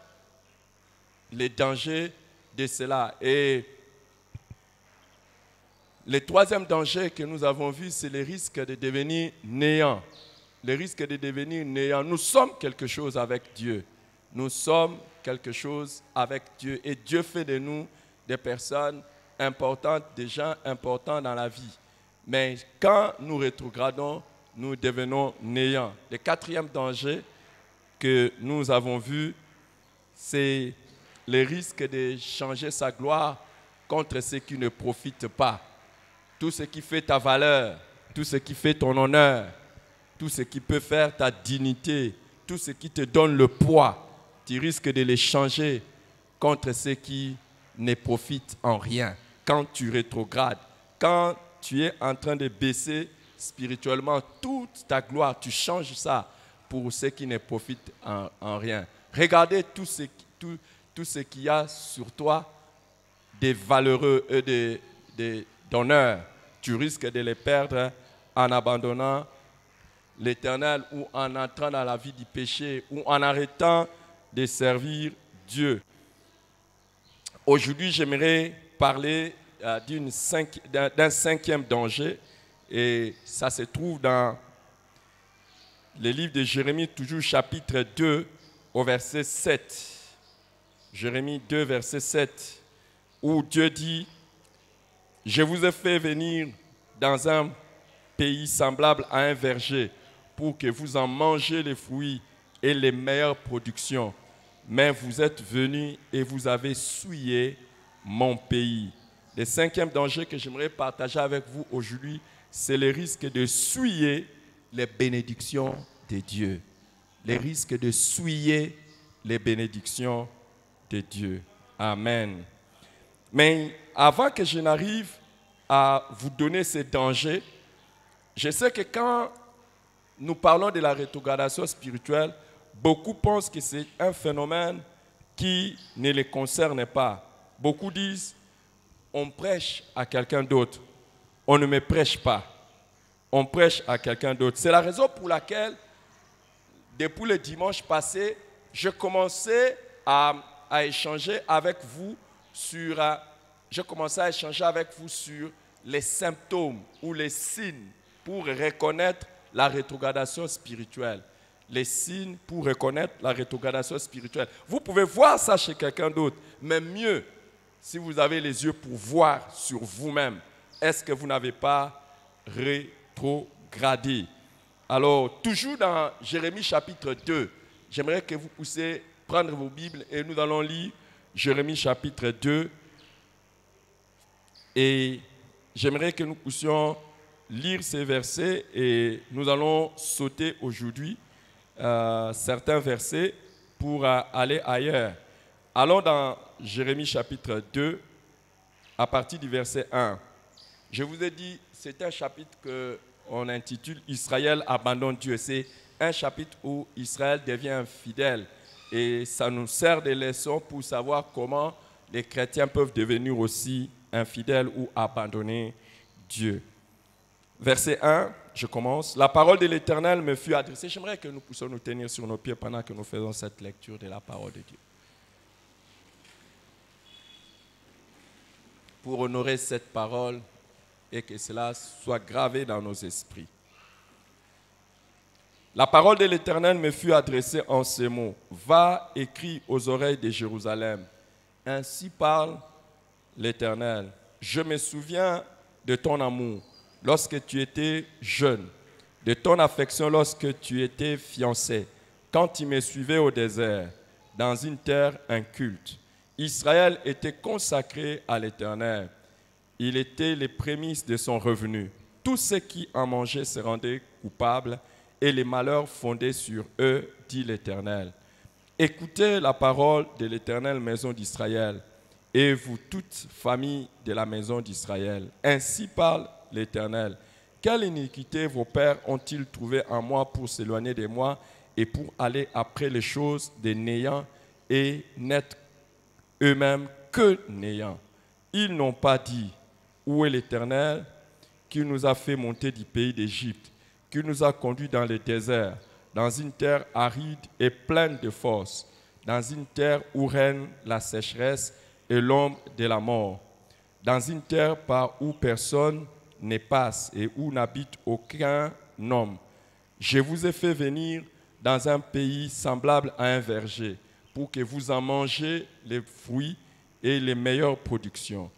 les dangers de cela. Et le troisième danger que nous avons vu, c'est le risque de devenir néant. Le risque de devenir néant. Nous sommes quelque chose avec Dieu. Nous sommes quelque chose avec Dieu. Et Dieu fait de nous des personnes importantes, des gens importants dans la vie. Mais quand nous rétrogradons, nous devenons néants. Le quatrième danger que nous avons vu, c'est le risque de changer sa gloire contre ce qui ne profite pas. Tout ce qui fait ta valeur, tout ce qui fait ton honneur, tout ce qui peut faire ta dignité, tout ce qui te donne le poids, tu risques de les changer contre ce qui ne profite en rien. Quand tu rétrogrades, quand tu es en train de baisser spirituellement toute ta gloire, tu changes ça pour ce qui ne profite en rien. Regardez tout ce qu'il y a sur toi, des valeureux d'honneur. Tu risques de les perdre en abandonnant l'Éternel ou en entrant dans la vie du péché ou en arrêtant de servir Dieu. Aujourd'hui, j'aimerais parler d'un cinquième danger et ça se trouve dans le livre de Jérémie, toujours chapitre 2 au verset 7. Jérémie 2, verset 7, où Dieu dit: je vous ai fait venir dans un pays semblable à un verger pour que vous en mangez les fruits et les meilleures productions. Mais vous êtes venus et vous avez souillé mon pays. Le cinquième danger que j'aimerais partager avec vous aujourd'hui, c'est le risque de souiller les bénédictions de Dieu. Le risque de souiller les bénédictions de Dieu. Amen. Mais avant que je n'arrive à vous donner ces dangers, je sais que quand nous parlons de la rétrogradation spirituelle, beaucoup pensent que c'est un phénomène qui ne les concerne pas. Beaucoup disent: on prêche à quelqu'un d'autre, on ne me prêche pas. On prêche à quelqu'un d'autre. C'est la raison pour laquelle, depuis le dimanche passé, je commençais à échanger avec vous sur les symptômes ou les signes pour reconnaître la rétrogradation spirituelle. Les signes pour reconnaître la rétrogradation spirituelle. Vous pouvez voir ça chez quelqu'un d'autre, mais mieux si vous avez les yeux pour voir sur vous-même. Est-ce que vous n'avez pas rétrogradé? Alors, toujours dans Jérémie chapitre 2, j'aimerais que vous puissiez prendre vos Bibles et nous allons lire Jérémie chapitre 2. Et j'aimerais que nous puissions lire ces versets et nous allons sauter aujourd'hui certains versets pour aller ailleurs. Allons dans Jérémie chapitre 2 à partir du verset 1. Je vous ai dit, c'est un chapitre qu'on intitule « Israël abandonne Dieu ». C'est un chapitre où Israël devient infidèle et ça nous sert de leçon pour savoir comment les chrétiens peuvent devenir aussi infidèles ou abandonner Dieu. Verset 1, je commence. La parole de l'Éternel me fut adressée. J'aimerais que nous puissions nous tenir sur nos pieds pendant que nous faisons cette lecture de la parole de Dieu. Pour honorer cette parole et que cela soit gravé dans nos esprits. La parole de l'Éternel me fut adressée en ces mots. Va, écris aux oreilles de Jérusalem. Ainsi parle l'Éternel. Je me souviens de ton amour lorsque tu étais jeune, de ton affection lorsque tu étais fiancé, quand tu me suivais au désert, dans une terre inculte. Israël était consacré à l'Éternel. Il était les prémices de son revenu. Tous ceux qui en mangeaient se rendaient coupables et les malheurs fondaient sur eux, dit l'Éternel. Écoutez la parole de l'Éternel, maison d'Israël, et vous toutes familles de la maison d'Israël. Ainsi parle l'Éternel. Quelle iniquité vos pères ont-ils trouvé en moi pour s'éloigner de moi et pour aller après les choses des néants et n'être eux-mêmes que néants? Ils n'ont pas dit, où est l'Éternel qui nous a fait monter du pays d'Égypte, qui nous a conduits dans le désert, dans une terre aride et pleine de force, dans une terre où règne la sécheresse et l'ombre de la mort, dans une terre par où personne ne passe et où n'habite aucun homme. Je vous ai fait venir dans un pays semblable à un verger, pour que vous en mangez les fruits et les meilleures productions.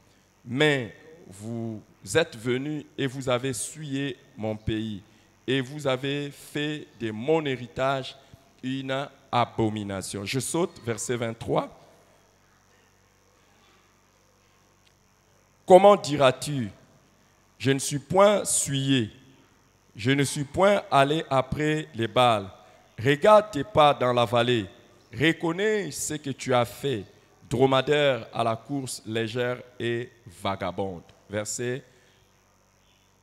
Mais vous êtes venus et vous avez souillé mon pays, et vous avez fait de mon héritage une abomination. Je saute, verset 23. Comment diras-tu, je ne suis point souillé, je ne suis point allé après les Baals. Regarde tes pas dans la vallée, reconnais ce que tu as fait, dromadaire à la course légère et vagabonde. Verset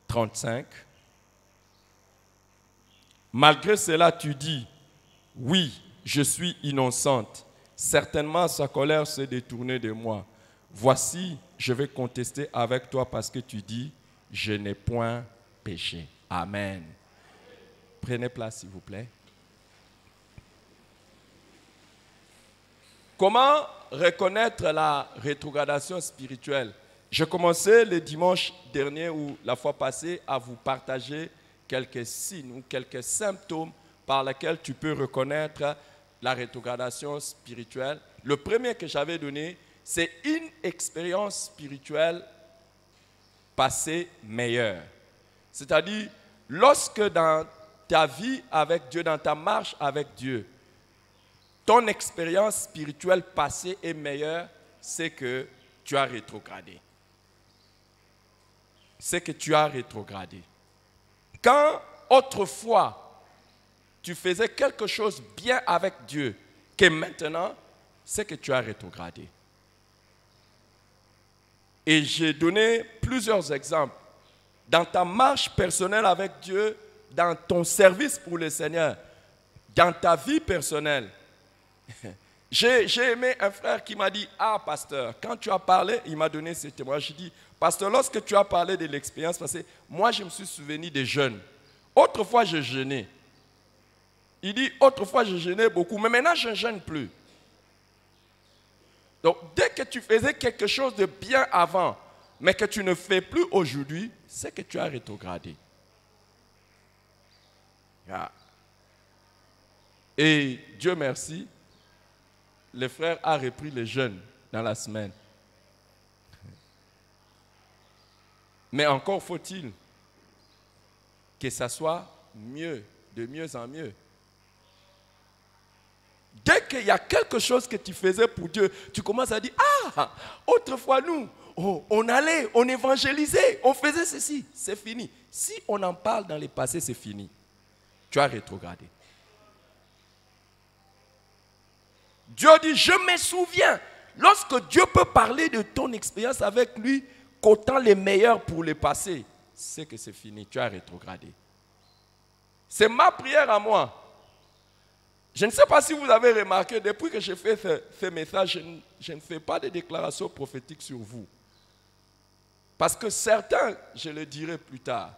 35. Malgré cela, tu dis, oui, je suis innocente. Certainement, sa colère s'est détournée de moi. Voici, je vais contester avec toi parce que tu dis, je n'ai point péché. Amen. Prenez place, s'il vous plaît. Comment reconnaître la rétrogradation spirituelle? J'ai commencé le dimanche dernier ou la fois passée à vous partager quelques signes ou quelques symptômes par lesquels tu peux reconnaître la rétrogradation spirituelle. Le premier que j'avais donné, c'est une expérience spirituelle passée meilleure. C'est-à-dire, lorsque dans ta vie avec Dieu, dans ta marche avec Dieu, ton expérience spirituelle passée est meilleure, c'est que tu as rétrogradé. C'est que tu as rétrogradé. Quand autrefois, tu faisais quelque chose bien avec Dieu, que maintenant, c'est que tu as rétrogradé. Et j'ai donné plusieurs exemples. Dans ta marche personnelle avec Dieu, dans ton service pour le Seigneur, dans ta vie personnelle. J'ai aimé un frère qui m'a dit, ah pasteur, quand tu as parlé, il m'a donné ce témoignage. J'ai dit, pasteur, lorsque tu as parlé de l'expérience passée, moi je me suis souvenu des jeûnes. Autrefois je jeûnais. Il dit, autrefois je jeûnais beaucoup, mais maintenant je ne jeûne plus. Donc dès que tu faisais quelque chose de bien avant, mais que tu ne fais plus aujourd'hui, c'est que tu as rétrogradé. Yeah. Et Dieu merci, le frère a repris le jeûne dans la semaine. Mais encore faut-il que ça soit mieux, de mieux en mieux. Dès qu'il y a quelque chose que tu faisais pour Dieu, tu commences à dire, ah, autrefois nous, on allait, on évangélisait, on faisait ceci, c'est fini. Si on en parle dans le passé, c'est fini. Tu as rétrogradé. Dieu dit, je me souviens, lorsque Dieu peut parler de ton expérience avec lui, qu'autant les meilleurs pour le passé, c'est que c'est fini, tu as rétrogradé. C'est ma prière à moi. Je ne sais pas si vous avez remarqué, depuis que j'ai fait ce message, je ne fais pas de déclarations prophétiques sur vous. Parce que certains, je le dirai plus tard,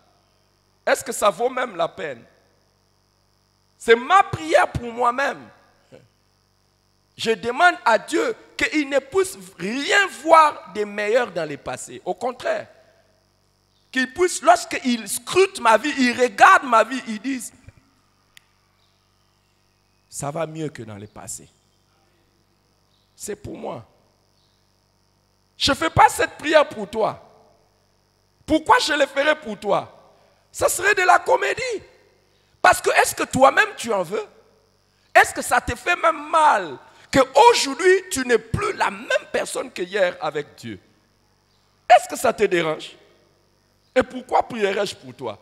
est-ce que ça vaut même la peine? C'est ma prière pour moi-même. Je demande à Dieu qu'il ne puisse rien voir de meilleur dans le passé. Au contraire, qu'il puisse, lorsqu'il scrute ma vie, il regarde ma vie, il dise, ça va mieux que dans le passé. C'est pour moi. Je ne fais pas cette prière pour toi. Pourquoi je le ferais pour toi? Ça serait de la comédie. Parce que est-ce que toi-même tu en veux? Est-ce que ça te fait même mal qu'aujourd'hui, tu n'es plus la même personne que hier avec Dieu. Est-ce que ça te dérange? Et pourquoi prierais-je pour toi?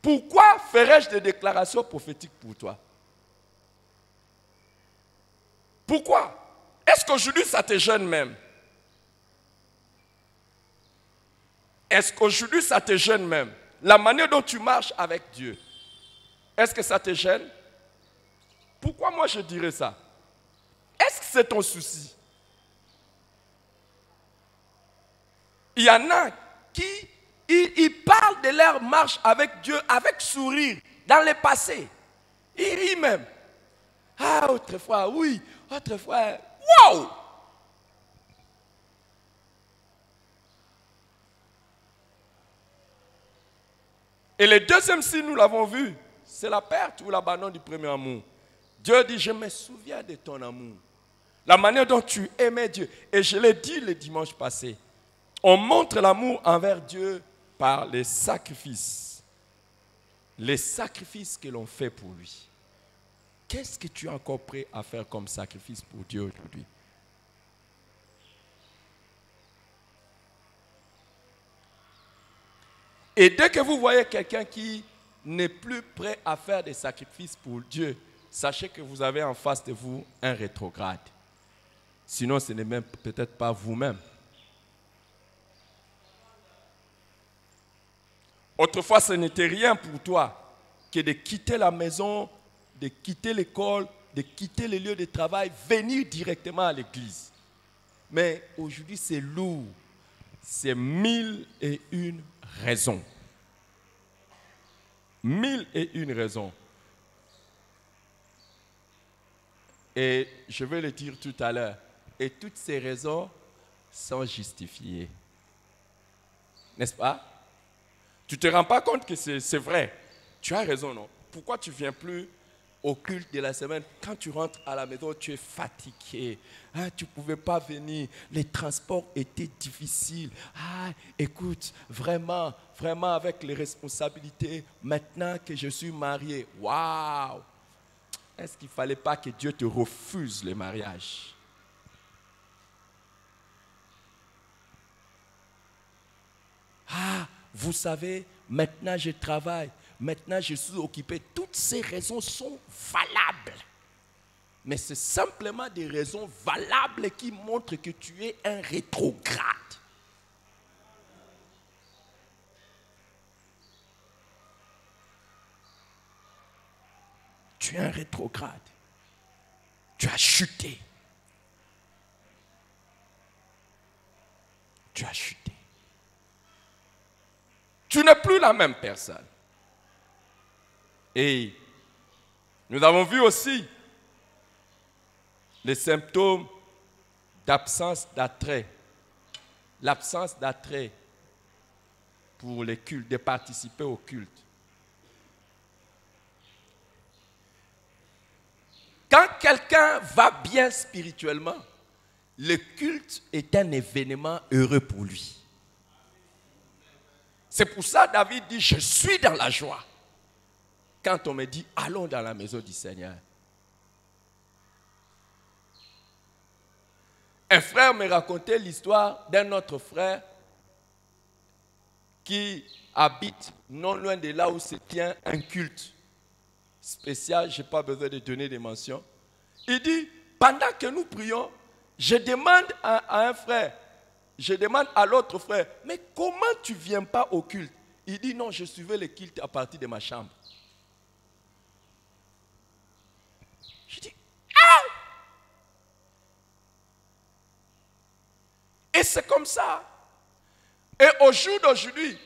Pourquoi ferais-je des déclarations prophétiques pour toi? Pourquoi? Est-ce qu'aujourd'hui, ça te gêne même? Est-ce qu'aujourd'hui, ça te gêne même? La manière dont tu marches avec Dieu, est-ce que ça te gêne? Pourquoi moi je dirais ça? Est-ce que c'est ton souci? Il y en a qui ils parlent de leur marche avec Dieu avec sourire dans le passé. Ils rient même. Ah, autrefois, oui, autrefois, wow! Et le deuxième signe, nous l'avons vu, c'est la perte ou l'abandon du premier amour. Dieu dit, je me souviens de ton amour. La manière dont tu aimais Dieu. Et je l'ai dit le dimanche passé. On montre l'amour envers Dieu par les sacrifices. Les sacrifices que l'on fait pour lui. Qu'est-ce que tu es encore prêt à faire comme sacrifice pour Dieu aujourd'hui? Et dès que vous voyez quelqu'un qui n'est plus prêt à faire des sacrifices pour Dieu, sachez que vous avez en face de vous un rétrograde. Sinon, ce n'est même peut-être pas vous-même. Autrefois, ce n'était rien pour toi que de quitter la maison, de quitter l'école, de quitter les lieux de travail, venir directement à l'église. Mais aujourd'hui, c'est lourd. C'est 1001 raisons. 1001 raisons. Et je vais le dire tout à l'heure. Et toutes ces raisons sont justifiées. N'est-ce pas? Tu ne te rends pas compte que c'est vrai. Tu as raison, non? Pourquoi tu ne viens plus au culte de la semaine? Quand tu rentres à la maison, tu es fatigué. Ah, tu ne pouvais pas venir. Les transports étaient difficiles. Ah, écoute, vraiment, vraiment avec les responsabilités, maintenant que je suis marié, waouh! Est-ce qu'il ne fallait pas que Dieu te refuse le mariage? Ah, vous savez, maintenant je travaille, maintenant je suis occupé. Toutes ces raisons sont valables. Mais c'est simplement des raisons valables qui montrent que tu es un rétrograde. Tu es un rétrograde. Tu as chuté. Tu as chuté. Tu n'es plus la même personne. Et nous avons vu aussi les symptômes d'absence d'attrait. L'absence d'attrait pour les cultes, de participer au culte. Quand quelqu'un va bien spirituellement, le culte est un événement heureux pour lui. C'est pour ça que David dit, je suis dans la joie. Quand on me dit, allons dans la maison du Seigneur. Un frère me racontait l'histoire d'un autre frère qui habite non loin de là où se tient un culte spécial. Je n'ai pas besoin de donner des mentions. Il dit, pendant que nous prions, je demande à un frère, je demande à l'autre frère, mais comment tu ne viens pas au culte? Il dit, non, je suivais le culte à partir de ma chambre. Je dis, ah! Et c'est comme ça. Et au jour d'aujourd'hui,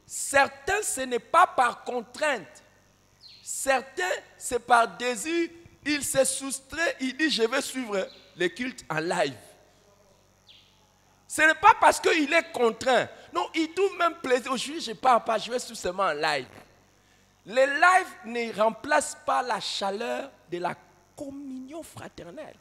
certains, ce n'est pas par contrainte. Certains, c'est par désir. Il se soustrait, il dit, je vais suivre le culte en live. Ce n'est pas parce qu'il est contraint. Non, il trouve même plaisir. Aujourd'hui, je ne parle pas, je vais suivre seulement en live. Le live ne remplace pas la chaleur de la communion fraternelle.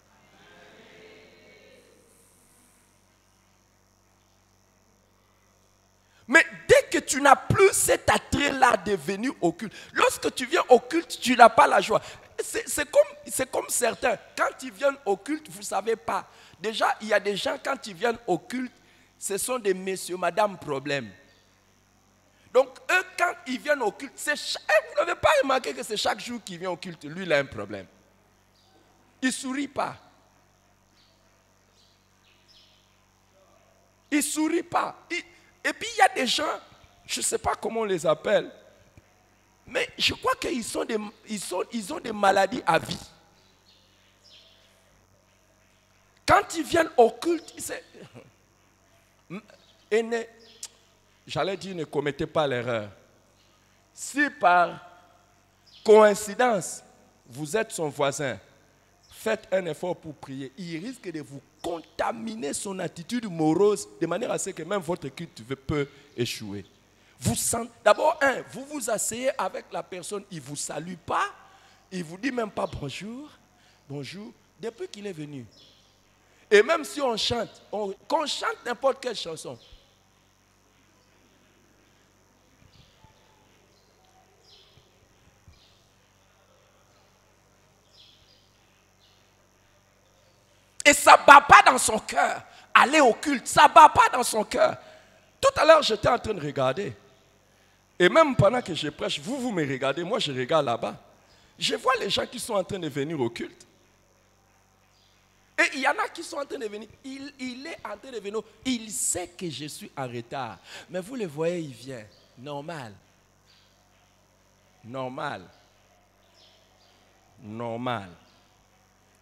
Mais dès que tu n'as plus cet attrait-là de venir au culte, lorsque tu viens au culte, tu n'as pas la joie. c'est comme certains. Quand ils viennent au culte, vous ne savez pas. Déjà, il y a des gens, quand ils viennent au culte, ce sont des messieurs, madame problème. Donc, eux, quand ils viennent au culte, vous n'avez pas remarqué que c'est chaque jour qu'il vient au culte, lui, il a un problème. Il ne sourit pas. Il ne sourit pas. Et puis, il y a des gens, je ne sais pas comment on les appelle, mais je crois qu'ils ont des maladies à vie. Quand ils viennent au culte, j'allais dire, ne commettez pas l'erreur. Si par coïncidence, vous êtes son voisin, faites un effort pour prier. Il risque de vous contaminer son attitude morose de manière à ce que même votre culte peut échouer. D'abord, vous vous asseyez avec la personne, il ne vous salue pas, il ne vous dit même pas bonjour, bonjour, depuis qu'il est venu. Et même si on chante, qu'on chante n'importe quelle chanson, et ça ne bat pas dans son cœur, aller au culte, ça ne bat pas dans son cœur. Tout à l'heure, j'étais en train de regarder. Et même pendant que je prêche, vous me regardez, moi je regarde là-bas. Je vois les gens qui sont en train de venir au culte. Et il y en a qui sont en train de venir. Il est en train de venir. Il sait que je suis en retard. Mais vous le voyez, il vient. Normal. Normal. Normal.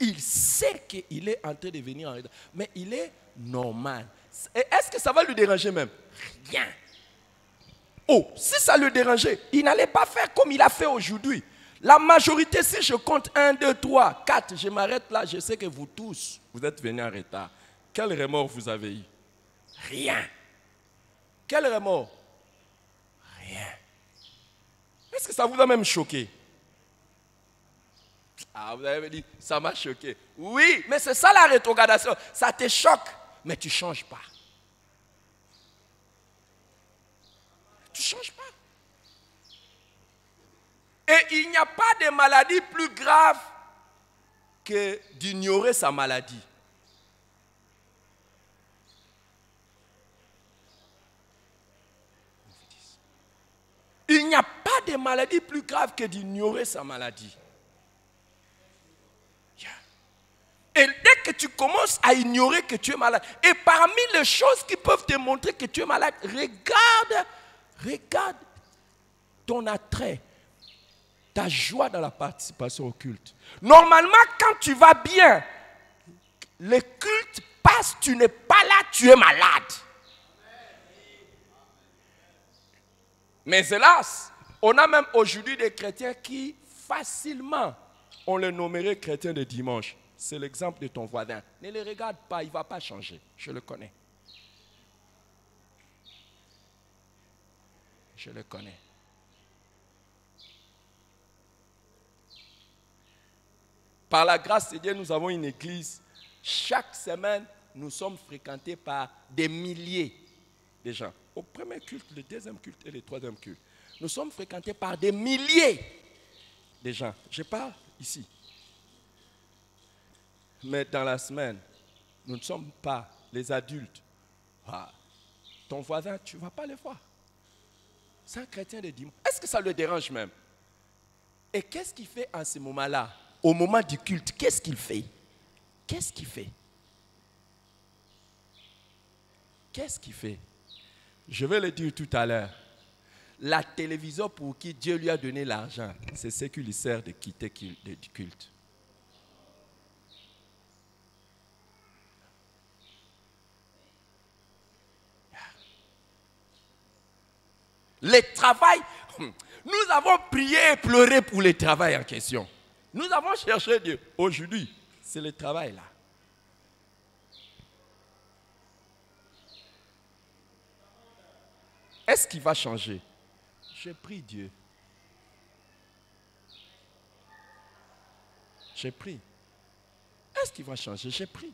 Il sait qu'il est en train de venir en retard. Mais il est normal. Est-ce que ça va lui déranger même? Rien. Oh, si ça le dérangeait, il n'allait pas faire comme il a fait aujourd'hui. La majorité, si je compte 1, 2, 3, 4, je m'arrête là, je sais que vous tous, vous êtes venus en retard. Quel remords vous avez eu? Rien. Quel remords? Rien. Est-ce que ça vous a même choqué? Ah, vous avez dit, ça m'a choqué. Oui, mais c'est ça la rétrogradation. Ça te choque, mais tu ne changes pas. Tu ne changes pas. Et il n'y a pas de maladie plus grave que d'ignorer sa maladie. Il n'y a pas de maladie plus grave que d'ignorer sa maladie. Et dès que tu commences à ignorer que tu es malade, et parmi les choses qui peuvent te montrer que tu es malade, regarde ton attrait, ta joie dans la participation au culte. Normalement, quand tu vas bien, le culte passe, tu n'es pas là, tu es malade. Mais hélas, on a même aujourd'hui des chrétiens qui facilement, on les nommerait chrétiens de dimanche. C'est l'exemple de ton voisin. Ne le regarde pas, il ne va pas changer. Je le connais. Je le connais. Par la grâce de Dieu, nous avons une église. Chaque semaine, nous sommes fréquentés par des milliers de gens. Au premier culte, le deuxième culte et le troisième culte. Nous sommes fréquentés par des milliers de gens. Je parle ici. Mais dans la semaine, nous ne sommes pas les adultes. Ah, ton voisin, tu ne vas pas le voir. C'est un chrétien de dimanche. Est-ce que ça le dérange même? Et qu'est-ce qu'il fait en ce moment-là? Au moment du culte, qu'est-ce qu'il fait? Qu'est-ce qu'il fait? Qu'est-ce qu'il fait? Je vais le dire tout à l'heure. La télévision pour qui Dieu lui a donné l'argent, c'est ce qui lui sert de quitter du culte. Le travail, nous avons prié et pleuré pour le travail en question. Nous avons cherché Dieu. Aujourd'hui, c'est le travail là. Est-ce qu'il va changer? Je prie Dieu. Je prie. Est-ce qu'il va changer? Je prie.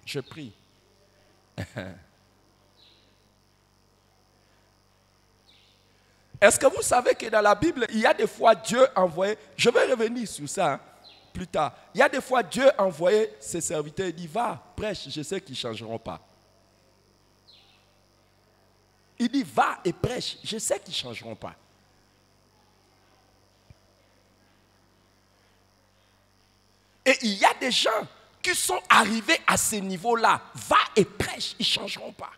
Je prie. Est-ce que vous savez que dans la Bible, il y a des fois Dieu envoyait, je vais revenir sur ça hein, plus tard, il y a des fois Dieu envoyait ses serviteurs, il dit va, prêche, je sais qu'ils ne changeront pas. Il dit va et prêche, je sais qu'ils ne changeront pas. Et il y a des gens qui sont arrivés à ce niveau-là, va et prêche, ils ne changeront pas.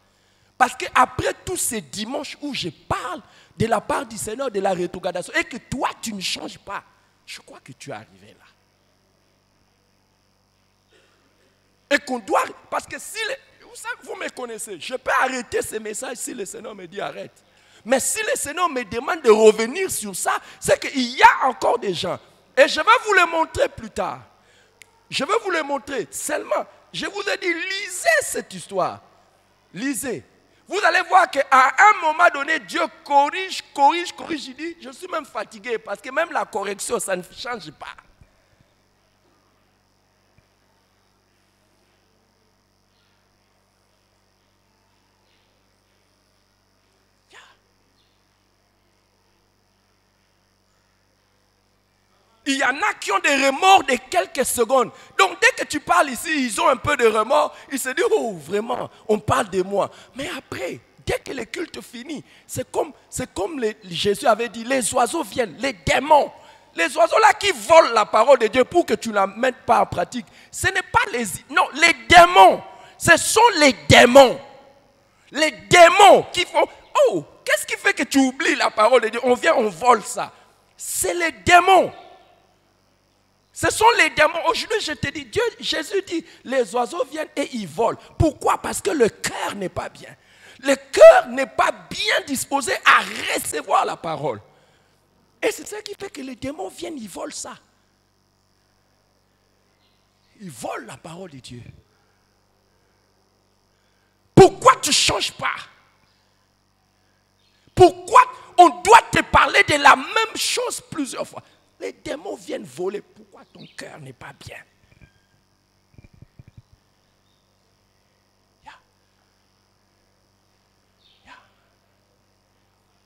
Parce qu'après tous ces dimanches où je parle de la part du Seigneur de la rétrogradation et que toi tu ne changes pas, je crois que tu es arrivé là. Et qu'on doit, parce que si, vous me connaissez, je peux arrêter ces messages si le Seigneur me dit arrête. Mais si le Seigneur me demande de revenir sur ça, c'est qu'il y a encore des gens. Et je vais vous le montrer plus tard. Je vais vous le montrer. Seulement, je vous ai dit, lisez cette histoire. Lisez. Vous allez voir qu'à un moment donné, Dieu corrige. Il dit, je suis même fatigué parce que même la correction, ça ne change pas. Il y en a qui ont des remords de quelques secondes. Donc dès que tu parles ici, ils ont un peu de remords. Ils se disent, oh vraiment, on parle de moi. Mais après, dès que le culte finit, c'est comme Jésus avait dit, les oiseaux viennent, les démons. Les oiseaux là qui volent la parole de Dieu pour que tu ne la mettes pas en pratique. Ce n'est pas les démons. Ce sont les démons. Les démons qui font, oh, qu'est-ce qui fait que tu oublies la parole de Dieu? On vient, on vole ça. C'est les démons. Ce sont les démons. Aujourd'hui, je te dis, Jésus dit, les oiseaux viennent et ils volent. Pourquoi? Parce que le cœur n'est pas bien. Le cœur n'est pas bien disposé à recevoir la parole. Et c'est ça qui fait que les démons viennent, ils volent ça. Ils volent la parole de Dieu. Pourquoi tu ne changes pas? Pourquoi on doit te parler de la même chose plusieurs fois? Les démons viennent voler. Pourquoi ton cœur n'est pas bien?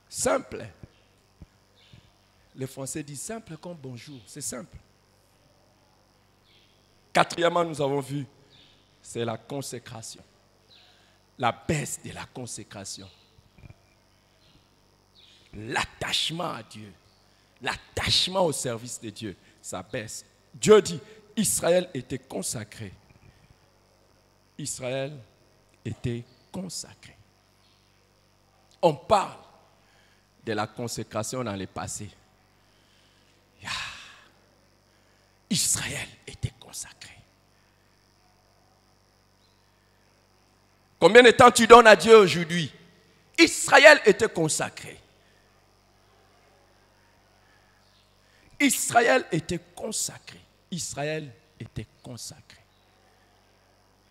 Simple. Les Français disent simple comme bonjour. C'est simple. Quatrièmement, nous avons vu, c'est la consécration. La baisse de la consécration. L'attachement à Dieu. L'attachement au service de Dieu, ça baisse. Dieu dit, Israël était consacré. Israël était consacré. On parle de la consécration dans le passé. Israël était consacré. Combien de temps tu donnes à Dieu aujourd'hui? Israël était consacré. Israël était consacré. Israël était consacré.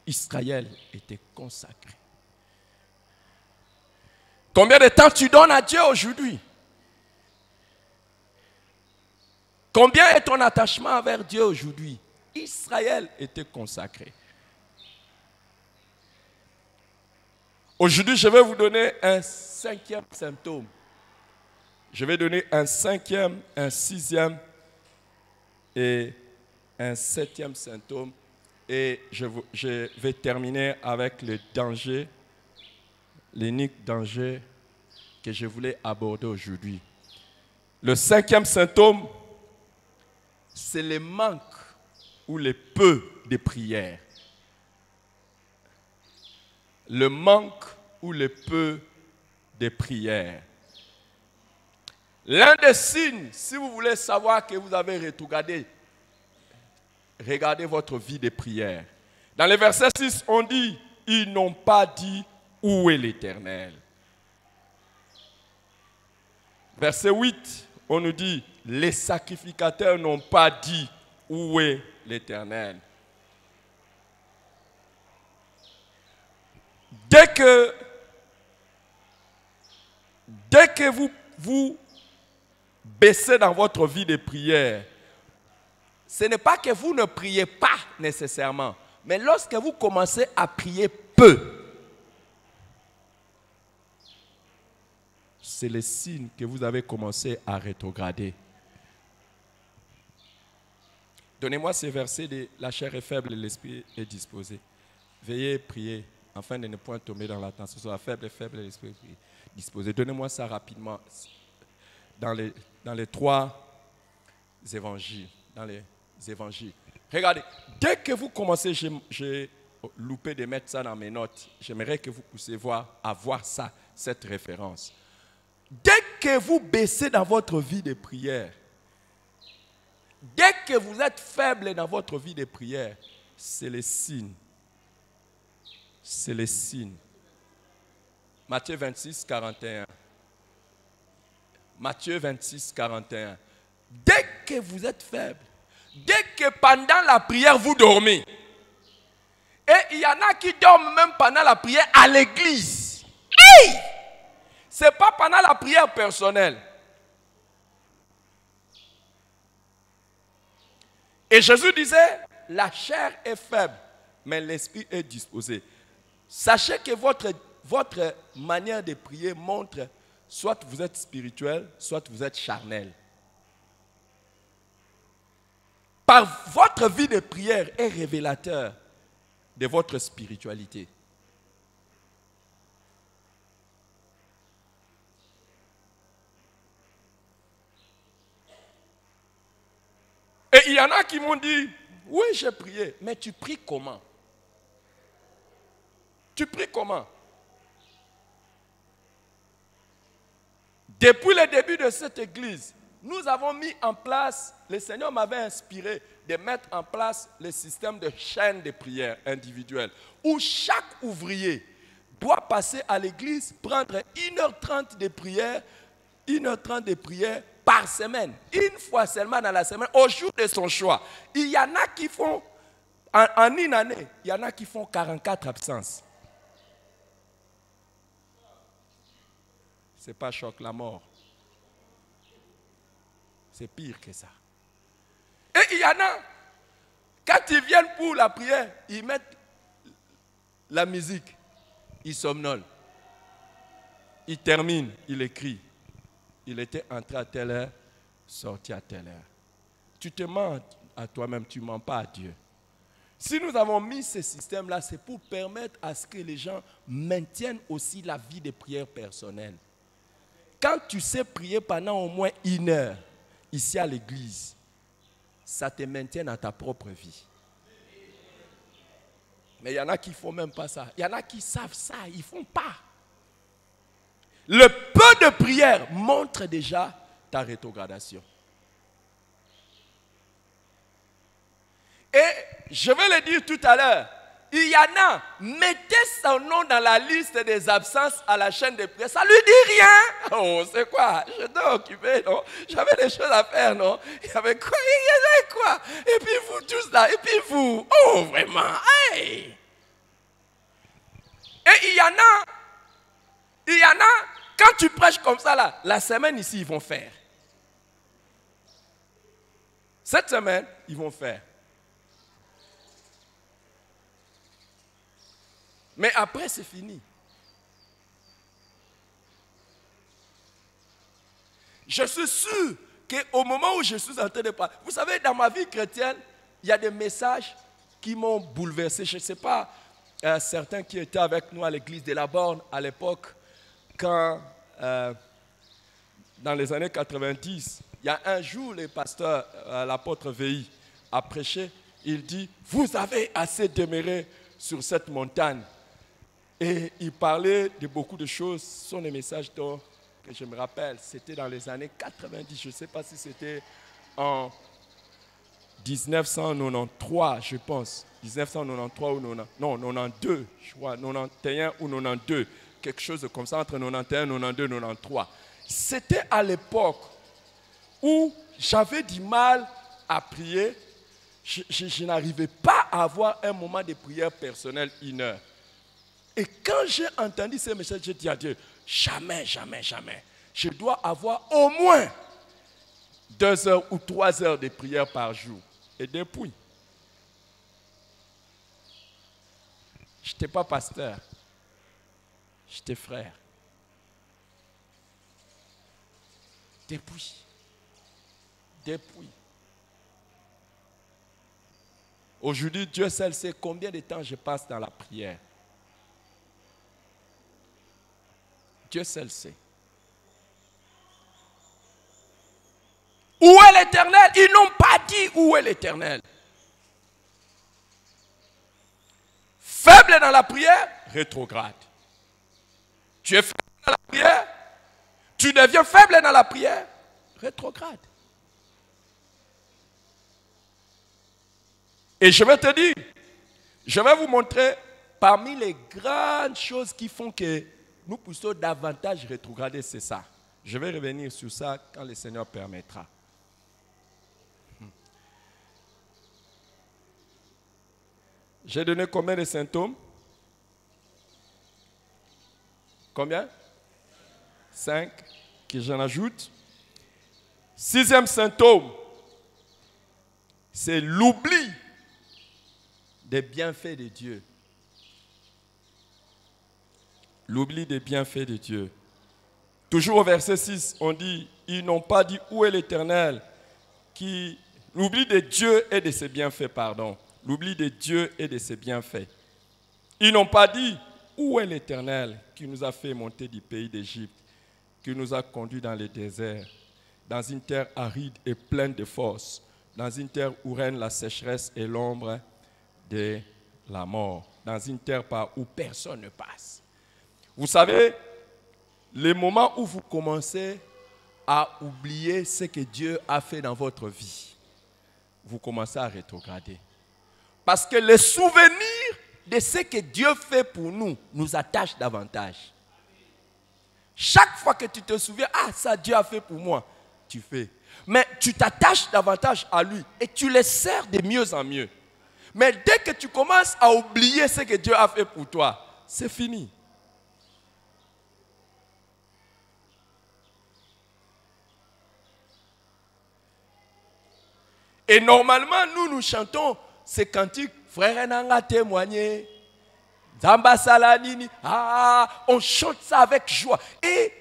Israël était consacré. Combien de temps tu donnes à Dieu aujourd'hui? Combien est ton attachement envers Dieu aujourd'hui? Israël était consacré. Aujourd'hui, je vais vous donner un cinquième symptôme. Je vais donner un cinquième, un sixième et un septième symptôme. Et je vais terminer avec le danger, l'unique danger que je voulais aborder aujourd'hui. Le cinquième symptôme, c'est le manque ou le peu de prière. Le manque ou le peu de prière. L'un des signes, si vous voulez savoir que vous avez rétrogradé, regardez votre vie de prière. Dans le verset 6, on dit, ils n'ont pas dit où est l'Éternel. Verset 8, on nous dit, les sacrificateurs n'ont pas dit où est l'Éternel. Dès que vous baissez dans votre vie de prière, ce n'est pas que vous ne priez pas nécessairement, mais lorsque vous commencez à prier peu, c'est le signe que vous avez commencé à rétrograder. Donnez-moi ces versets de la chair est faible et l'esprit est disposé. Veillez et priez afin de ne point tomber dans la tentation. Soit faible et l'esprit est disposé. Donnez-moi ça rapidement dans les trois évangiles. Regardez, dès que vous commencez, j'ai loupé de mettre ça dans mes notes. J'aimerais que vous puissiez avoir ça, cette référence. Dès que vous baissez dans votre vie de prière, dès que vous êtes faible dans votre vie de prière, c'est le signe. C'est le signe. Matthieu 26, 41. Matthieu 26, 41. Dès que vous êtes faible, dès que pendant la prière vous dormez, et il y en a qui dorment même pendant la prière à l'église. Hey! Ce n'est pas pendant la prière personnelle. Et Jésus disait, la chair est faible, mais l'esprit est disposé. Sachez que votre manière de prier montre soit vous êtes spirituel, soit vous êtes charnel. Par votre vie de prière est révélateur de votre spiritualité. Et il y en a qui m'ont dit, oui, j'ai prié, mais tu pries comment? Tu pries comment? Depuis le début de cette église, nous avons mis en place, le Seigneur m'avait inspiré de mettre en place le système de chaîne de prière individuelle, où chaque ouvrier doit passer à l'église, prendre 1h30 de prière, 1h30 de prière par semaine, une fois seulement dans la semaine, au jour de son choix. Il y en a qui font, en une année, il y en a qui font 44 absences. Ce n'est pas choc la mort. C'est pire que ça. Et il y en a, quand ils viennent pour la prière, ils mettent la musique, ils somnolent. Ils terminent, ils écrivent. Il était entré à telle heure, sorti à telle heure. Tu te mens à toi-même, tu ne mens pas à Dieu. Si nous avons mis ce système-là, c'est pour permettre à ce que les gens maintiennent aussi la vie de prière personnelle. Quand tu sais prier pendant au moins 1 heure, ici à l'église, ça te maintient dans ta propre vie. Mais il y en a qui ne font même pas ça. Il y en a qui savent ça, ils ne font pas. Le peu de prière montre déjà ta rétrogradation. Et je vais le dire tout à l'heure, il y en a, mettez son nom dans la liste des absences à la chaîne de prière, ça ne lui dit rien. Oh, c'est quoi? Je dois occuper, non? J'avais des choses à faire, non? Il y avait quoi? Il y avait quoi? Et puis vous tous là, et puis vous. Oh, vraiment, hey! Et il y en a, quand tu prêches comme ça là, la semaine ici, ils vont faire. Cette semaine, ils vont faire. Mais après, c'est fini. Je suis sûr qu'au moment où je suis en train de parler, vous savez, dans ma vie chrétienne, il y a des messages qui m'ont bouleversé. Je ne sais pas, certains qui étaient avec nous à l'église de la Borne à l'époque, quand, dans les années 90, il y a un jour, le pasteur, l'apôtre VI, a prêché, il dit, vous avez assez demeuré sur cette montagne. Et il parlait de beaucoup de choses. Ce sont des messages que je me rappelle. C'était dans les années 90. Je ne sais pas si c'était en 1993, je pense. 1993 ou 92, je crois. 91 ou 92. Quelque chose comme ça, entre 91, 92, 93. C'était à l'époque où j'avais du mal à prier. Je n'arrivais pas à avoir un moment de prière personnelle 1 heure. Et quand j'ai entendu ces messages, j'ai dit à Dieu, jamais, jamais, jamais. Je dois avoir au moins 2 heures ou 3 heures de prière par jour. Et depuis, je n'étais pas pasteur, j'étais frère. Depuis. Aujourd'hui, Dieu seul sait combien de temps je passe dans la prière. Dieu seul sait. Où est l'Éternel? Ils n'ont pas dit où est l'Éternel. Faible dans la prière, rétrograde. Tu es faible dans la prière, tu deviens faible dans la prière, rétrograde. Et je vais te dire, je vais vous montrer parmi les grandes choses qui font que nous puissions davantage rétrograder, c'est ça. Je vais revenir sur ça quand le Seigneur permettra. J'ai donné combien de symptômes? Combien? 5, que j'en ajoute. 6e symptôme, c'est l'oubli des bienfaits de Dieu. L'oubli des bienfaits de Dieu. Toujours au verset 6, on dit, ils n'ont pas dit où est l'Éternel, l'oubli de Dieu et de ses bienfaits, pardon. L'oubli de Dieu et de ses bienfaits. Ils n'ont pas dit où est l'Éternel qui nous a fait monter du pays d'Égypte, qui nous a conduits dans le désert, dans une terre aride et pleine de force, dans une terre où règne la sécheresse et l'ombre de la mort, dans une terre par où personne ne passe. Vous savez, le moment où vous commencez à oublier ce que Dieu a fait dans votre vie, vous commencez à rétrograder. Parce que le souvenir de ce que Dieu fait pour nous nous attache davantage. Chaque fois que tu te souviens, ça Dieu a fait pour moi, tu fais. Mais tu t'attaches davantage à lui et tu le sers de mieux en mieux. Mais dès que tu commences à oublier ce que Dieu a fait pour toi, c'est fini. Et normalement, nous chantons ces cantiques, frère Nanga témoigné, Zamba Saladini, on chante ça avec joie. Et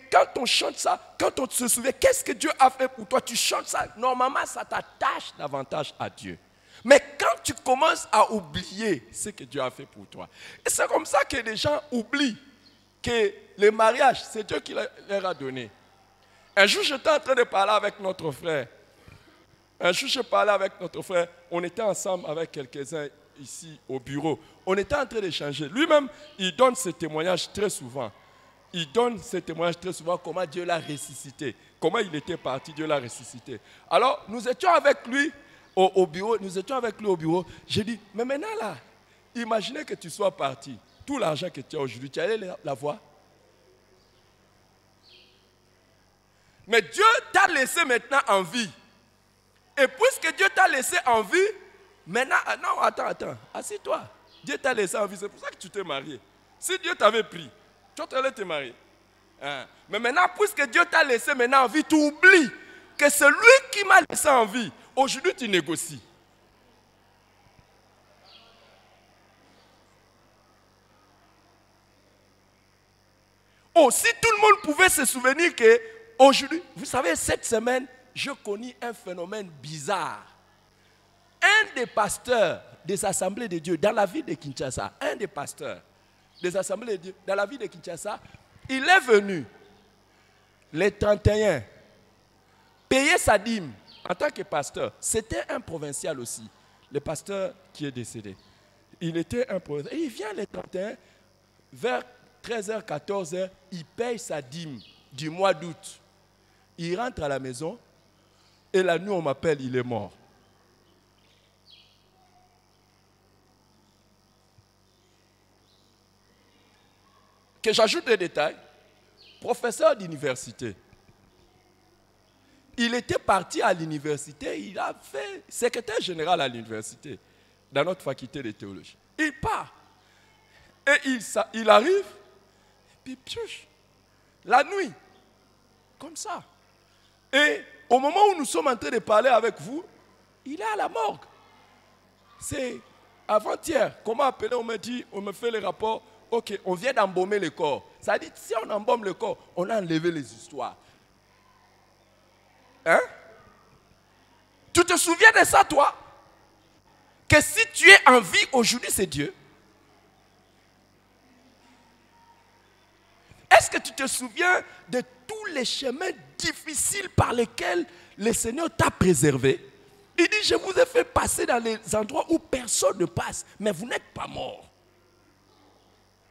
quand on chante ça, quand on se souvient, qu'est-ce que Dieu a fait pour toi, tu chantes ça, normalement ça t'attache davantage à Dieu. Mais quand tu commences à oublier ce que Dieu a fait pour toi, et c'est comme ça que les gens oublient que le mariage, c'est Dieu qui leur a donné. Un jour, j'étais en train de parler avec notre frère. On était ensemble avec quelques-uns ici au bureau. On était en train d'échanger. Lui-même, il donne ce témoignage très souvent. Comment Dieu l'a ressuscité. Comment il était parti, Dieu l'a ressuscité. Alors, nous étions avec lui au bureau. J'ai dit, mais maintenant là, imaginez que tu sois parti. Tout l'argent que tu as aujourd'hui, tu allais l'avoir. Mais Dieu t'a laissé maintenant en vie. Et puisque Dieu t'a laissé en vie, maintenant, non, attends, assis-toi. Dieu t'a laissé en vie, c'est pour ça que tu t'es marié. Si Dieu t'avait pris, tu allais te marier. Mais maintenant, puisque Dieu t'a laissé maintenant en vie, tu oublies que c'est lui qui m'a laissé en vie. Aujourd'hui, tu négocies. Oh, si tout le monde pouvait se souvenir que aujourd'hui, vous savez, cette semaine, je connais un phénomène bizarre. Un des pasteurs des Assemblées de Dieu dans la ville de Kinshasa, il est venu les 31 payer sa dîme en tant que pasteur. C'était un provincial aussi, le pasteur qui est décédé. Il était un provincial. Et il vient les 31, vers 13h, 14h, il paye sa dîme du mois d'août. Il rentre à la maison et la nuit on m'appelle, il est mort. Que j'ajoute des détails, professeur d'université. Il était parti à l'université, il a fait secrétaire général à l'université, dans notre faculté de théologie. Il part. Et il arrive, puis pioche, la nuit, comme ça. Et au moment où nous sommes en train de parler avec vous, il est à la morgue. C'est avant-hier. Comment appeler? On me dit, on me fait le rapport. ok, on vient d'embaumer le corps. Ça dit, si on embaume le corps, on a enlevé les histoires. Hein? Tu te souviens de ça, toi? Que si tu es en vie aujourd'hui, c'est Dieu. Est-ce que tu te souviens de tous les chemins difficiles par lesquels le Seigneur t'a préservé? Il dit, je vous ai fait passer dans les endroits où personne ne passe, mais vous n'êtes pas mort.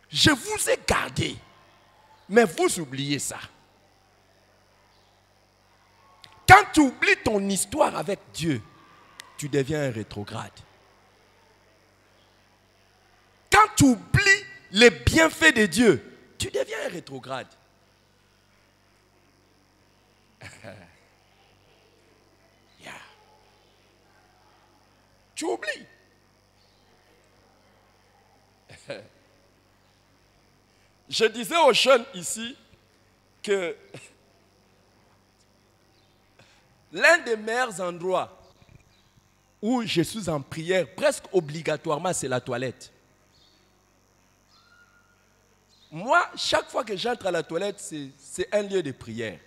Je vous ai gardé, mais vous oubliez ça. Quand tu oublies ton histoire avec Dieu, tu deviens un rétrograde. Quand tu oublies les bienfaits de Dieu, tu deviens un rétrograde. Yeah. Tu oublies. Je disais aux jeunes ici que l'un des meilleurs endroits où je suis en prière, presque obligatoirement, c'est la toilette. Moi, chaque fois que j'entre à la toilette, c'est un lieu de prière.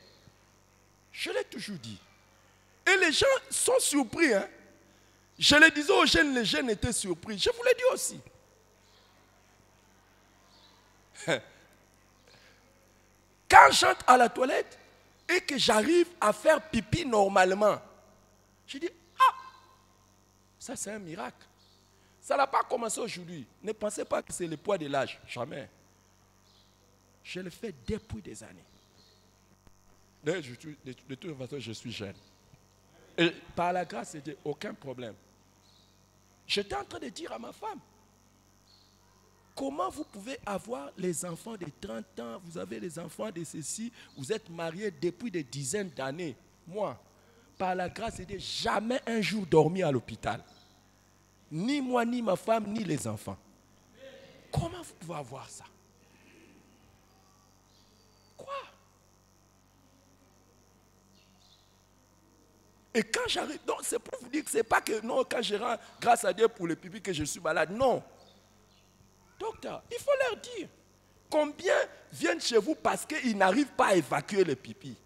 Je l'ai toujours dit. Et les gens sont surpris. Hein? Je le disais aux jeunes, les jeunes étaient surpris. Je vous l'ai dit aussi. Quand j'entre à la toilette et que j'arrive à faire pipi normalement, je dis, ah, ça c'est un miracle. Ça n'a pas commencé aujourd'hui. Ne pensez pas que c'est le poids de l'âge. Jamais. Je le fais depuis des années. De toute façon, je suis jeune. Et par la grâce, c'était aucun problème. J'étais en train de dire à ma femme, comment vous pouvez avoir les enfants de 30 ans, vous avez les enfants de ceci, vous êtes mariés depuis des dizaines d'années. Moi, par la grâce, je n'ai jamais un jour dormi à l'hôpital. Ni moi, ni ma femme, ni les enfants. Comment vous pouvez avoir ça? Quoi? Et quand j'arrive, donc c'est pour vous dire que ce n'est pas que non, quand je rends grâce à Dieu pour le pipi que je suis malade. Non. Docteur, il faut leur dire combien viennent chez vous parce qu'ils n'arrivent pas à évacuer le pipi.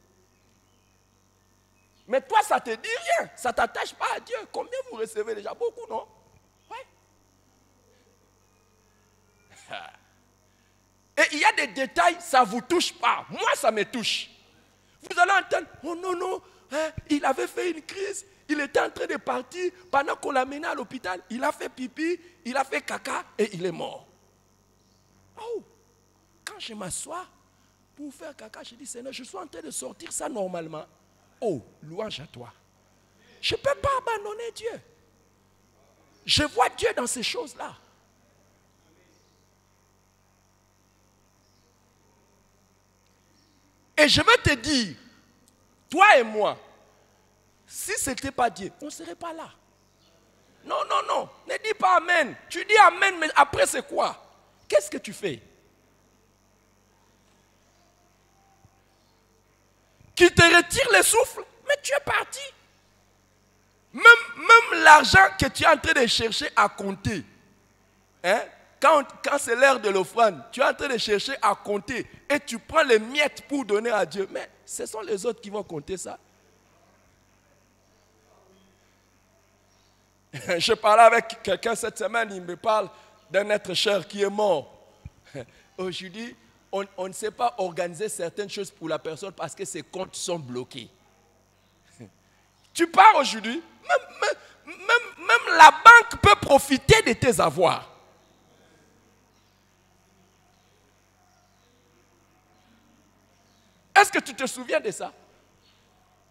Mais toi, ça ne te dit rien. Ça ne t'attache pas à Dieu. Combien vous recevez déjà? Beaucoup, non? Oui. Et il y a des détails, ça ne vous touche pas. Moi, ça me touche. Vous allez entendre, oh non, non, hein, il avait fait une crise, il était en train de partir, pendant qu'on l'a mené à l'hôpital, il a fait pipi, il a fait caca et il est mort. Oh, quand je m'assois pour faire caca, je dis, Seigneur, je suis en train de sortir ça normalement. Oh, louange à toi. Je ne peux pas abandonner Dieu. Je vois Dieu dans ces choses-là. Et je veux te dire, toi et moi, si ce n'était pas Dieu, on ne serait pas là. Non, non, non, ne dis pas Amen. Tu dis Amen, mais après c'est quoi? Qu'est-ce que tu fais? Qui te retire le souffle, mais tu es parti. Même l'argent que tu es en train de chercher à compter, hein? Quand c'est l'heure de l'offrande, tu es en train de chercher à compter et tu prends les miettes pour donner à Dieu. Mais ce sont les autres qui vont compter ça. Je parlais avec quelqu'un cette semaine, il me parle d'un être cher qui est mort. Aujourd'hui, on ne sait pas organiser certaines choses pour la personne parce que ses comptes sont bloqués. Tu pars aujourd'hui, même la banque peut profiter de tes avoirs. Est-ce que tu te souviens de ça?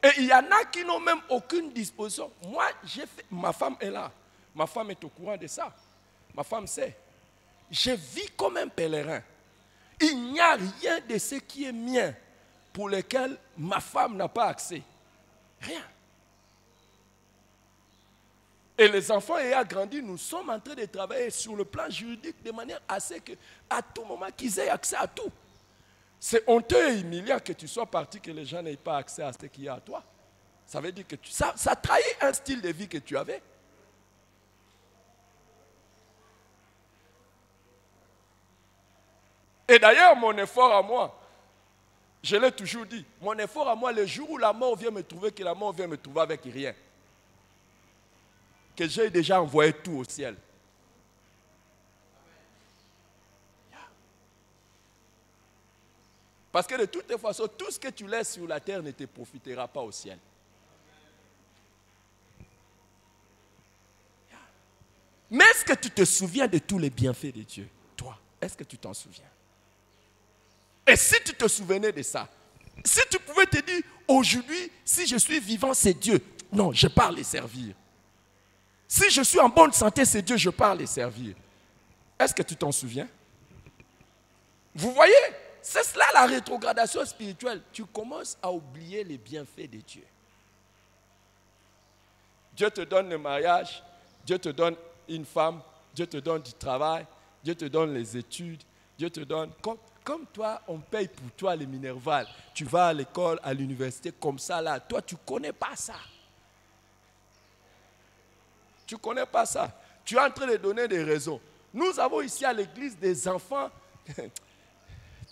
Et il y en a qui n'ont même aucune disposition. Moi, ma femme est là. Ma femme est au courant de ça. Ma femme sait. Je vis comme un pèlerin. Il n'y a rien de ce qui est mien pour lequel ma femme n'a pas accès. Rien. Et les enfants ayant grandi, nous sommes en train de travailler sur le plan juridique de manière assez que, à tout moment, qu'ils aient accès à tout. C'est honteux et humiliant que tu sois parti, que les gens n'aient pas accès à ce qu'il y a à toi. Ça veut dire que ça trahit un style de vie que tu avais. Et d'ailleurs, mon effort à moi, je l'ai toujours dit, mon effort à moi, le jour où la mort vient me trouver, que la mort vient me trouver avec rien. Que j'ai déjà envoyé tout au ciel. Parce que de toute façon, tout ce que tu laisses sur la terre ne te profitera pas au ciel. Mais est-ce que tu te souviens de tous les bienfaits de Dieu? Toi, est-ce que tu t'en souviens? Et si tu te souvenais de ça, si tu pouvais te dire, aujourd'hui, si je suis vivant, c'est Dieu. Non, je pars les servir. Si je suis en bonne santé, c'est Dieu, je pars les servir. Est-ce que tu t'en souviens? Vous voyez? C'est cela la rétrogradation spirituelle. Tu commences à oublier les bienfaits de Dieu. Dieu te donne le mariage, Dieu te donne une femme, Dieu te donne du travail, Dieu te donne les études, Dieu te donne... Comme toi, on paye pour toi les Minerval. Tu vas à l'école, à l'université, comme ça là. Toi, tu ne connais pas ça. Tu ne connais pas ça. Tu es en train de donner des raisons. Nous avons ici à l'église des enfants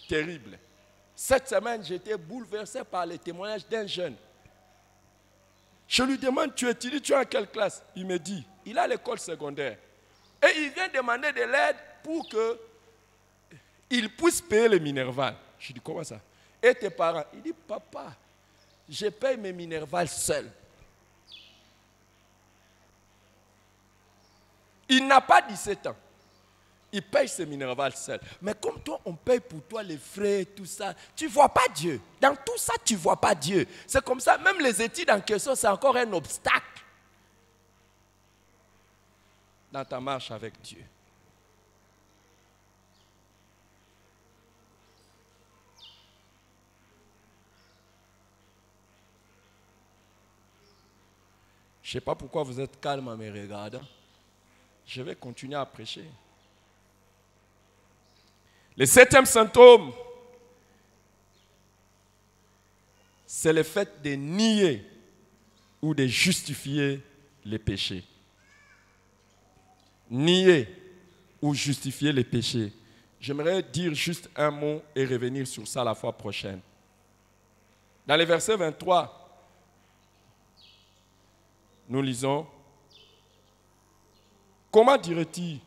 terribles. Cette semaine, j'étais bouleversé par les témoignages d'un jeune. Je lui demande, tu étudies, tu es en quelle classe? Il me dit, il a l'école secondaire. Et il vient demander de l'aide pour qu'il puisse payer les Minerval. Je dis, comment ça? Et tes parents? Il dit, papa, je paye mes Minerval seul. Il n'a pas 17 ans. Il paye ses Minerval seul. Mais comme toi, on paye pour toi les frais, tout ça. Tu ne vois pas Dieu. Dans tout ça, tu ne vois pas Dieu. C'est comme ça, même les études en question, c'est encore un obstacle dans ta marche avec Dieu. Je ne sais pas pourquoi vous êtes calme en me regardant. Je vais continuer à prêcher. Le 7e symptôme, c'est le fait de nier ou de justifier les péchés. Nier ou justifier les péchés. J'aimerais dire juste un mot et revenir sur ça la fois prochaine. Dans le verset 23, nous lisons, « Comment dirais-tu,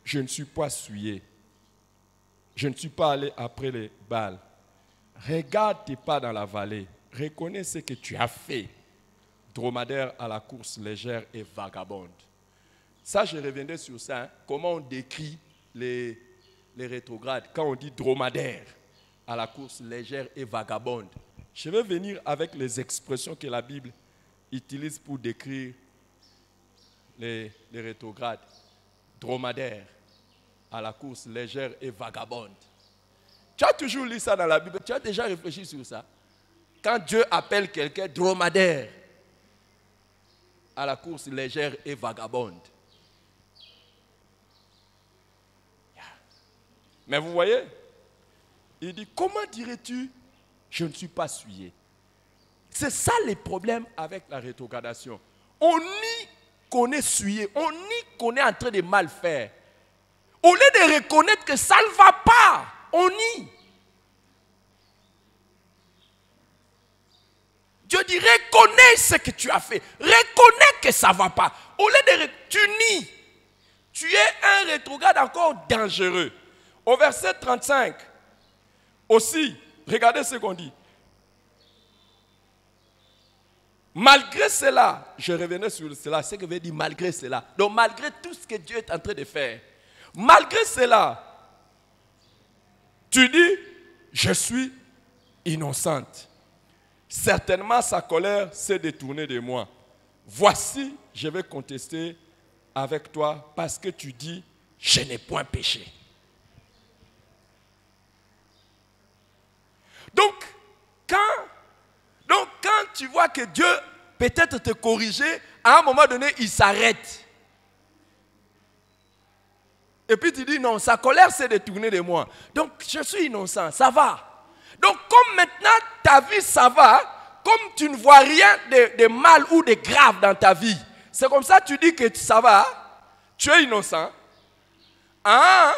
je ne suis pas souillé? Je ne suis pas allé après les balles. Regarde tes pas dans la vallée. Reconnais ce que tu as fait. Dromadaire à la course légère et vagabonde. » Ça, je reviendrai sur ça. Hein. Comment on décrit les rétrogrades quand on dit dromadaire à la course légère et vagabonde. Je vais venir avec les expressions que la Bible utilise pour décrire les rétrogrades. Dromadaire à la course légère et vagabonde. Tu as toujours lu ça dans la Bible, tu as déjà réfléchi sur ça. Quand Dieu appelle quelqu'un dromadaire à la course légère et vagabonde. Mais vous voyez, il dit, comment dirais-tu, je ne suis pas souillé? C'est ça le problème avec la rétrogradation. On nie qu'on est souillé, on nie qu'on est en train de mal faire. Au lieu de reconnaître que ça ne va pas, on nie. Dieu dit, reconnais ce que tu as fait. Reconnais que ça ne va pas. Au lieu de tu nies. Tu es un rétrograde encore dangereux. Au verset 35, aussi, regardez ce qu'on dit. Malgré cela, je revenais sur cela, ce que veut dire malgré cela. Donc malgré tout ce que Dieu est en train de faire, malgré cela, tu dis, je suis innocente. Certainement sa colère s'est détournée de moi. Voici, je vais contester avec toi parce que tu dis, je n'ai point péché. Donc, quand tu vois que Dieu peut-être te corriger, à un moment donné, il s'arrête. Et puis tu dis, non, sa colère s'est détournée de moi. Donc, je suis innocent, ça va. Donc, comme maintenant, ta vie, ça va, comme tu ne vois rien de mal ou de grave dans ta vie, c'est comme ça que tu dis que ça va, tu es innocent. Ah,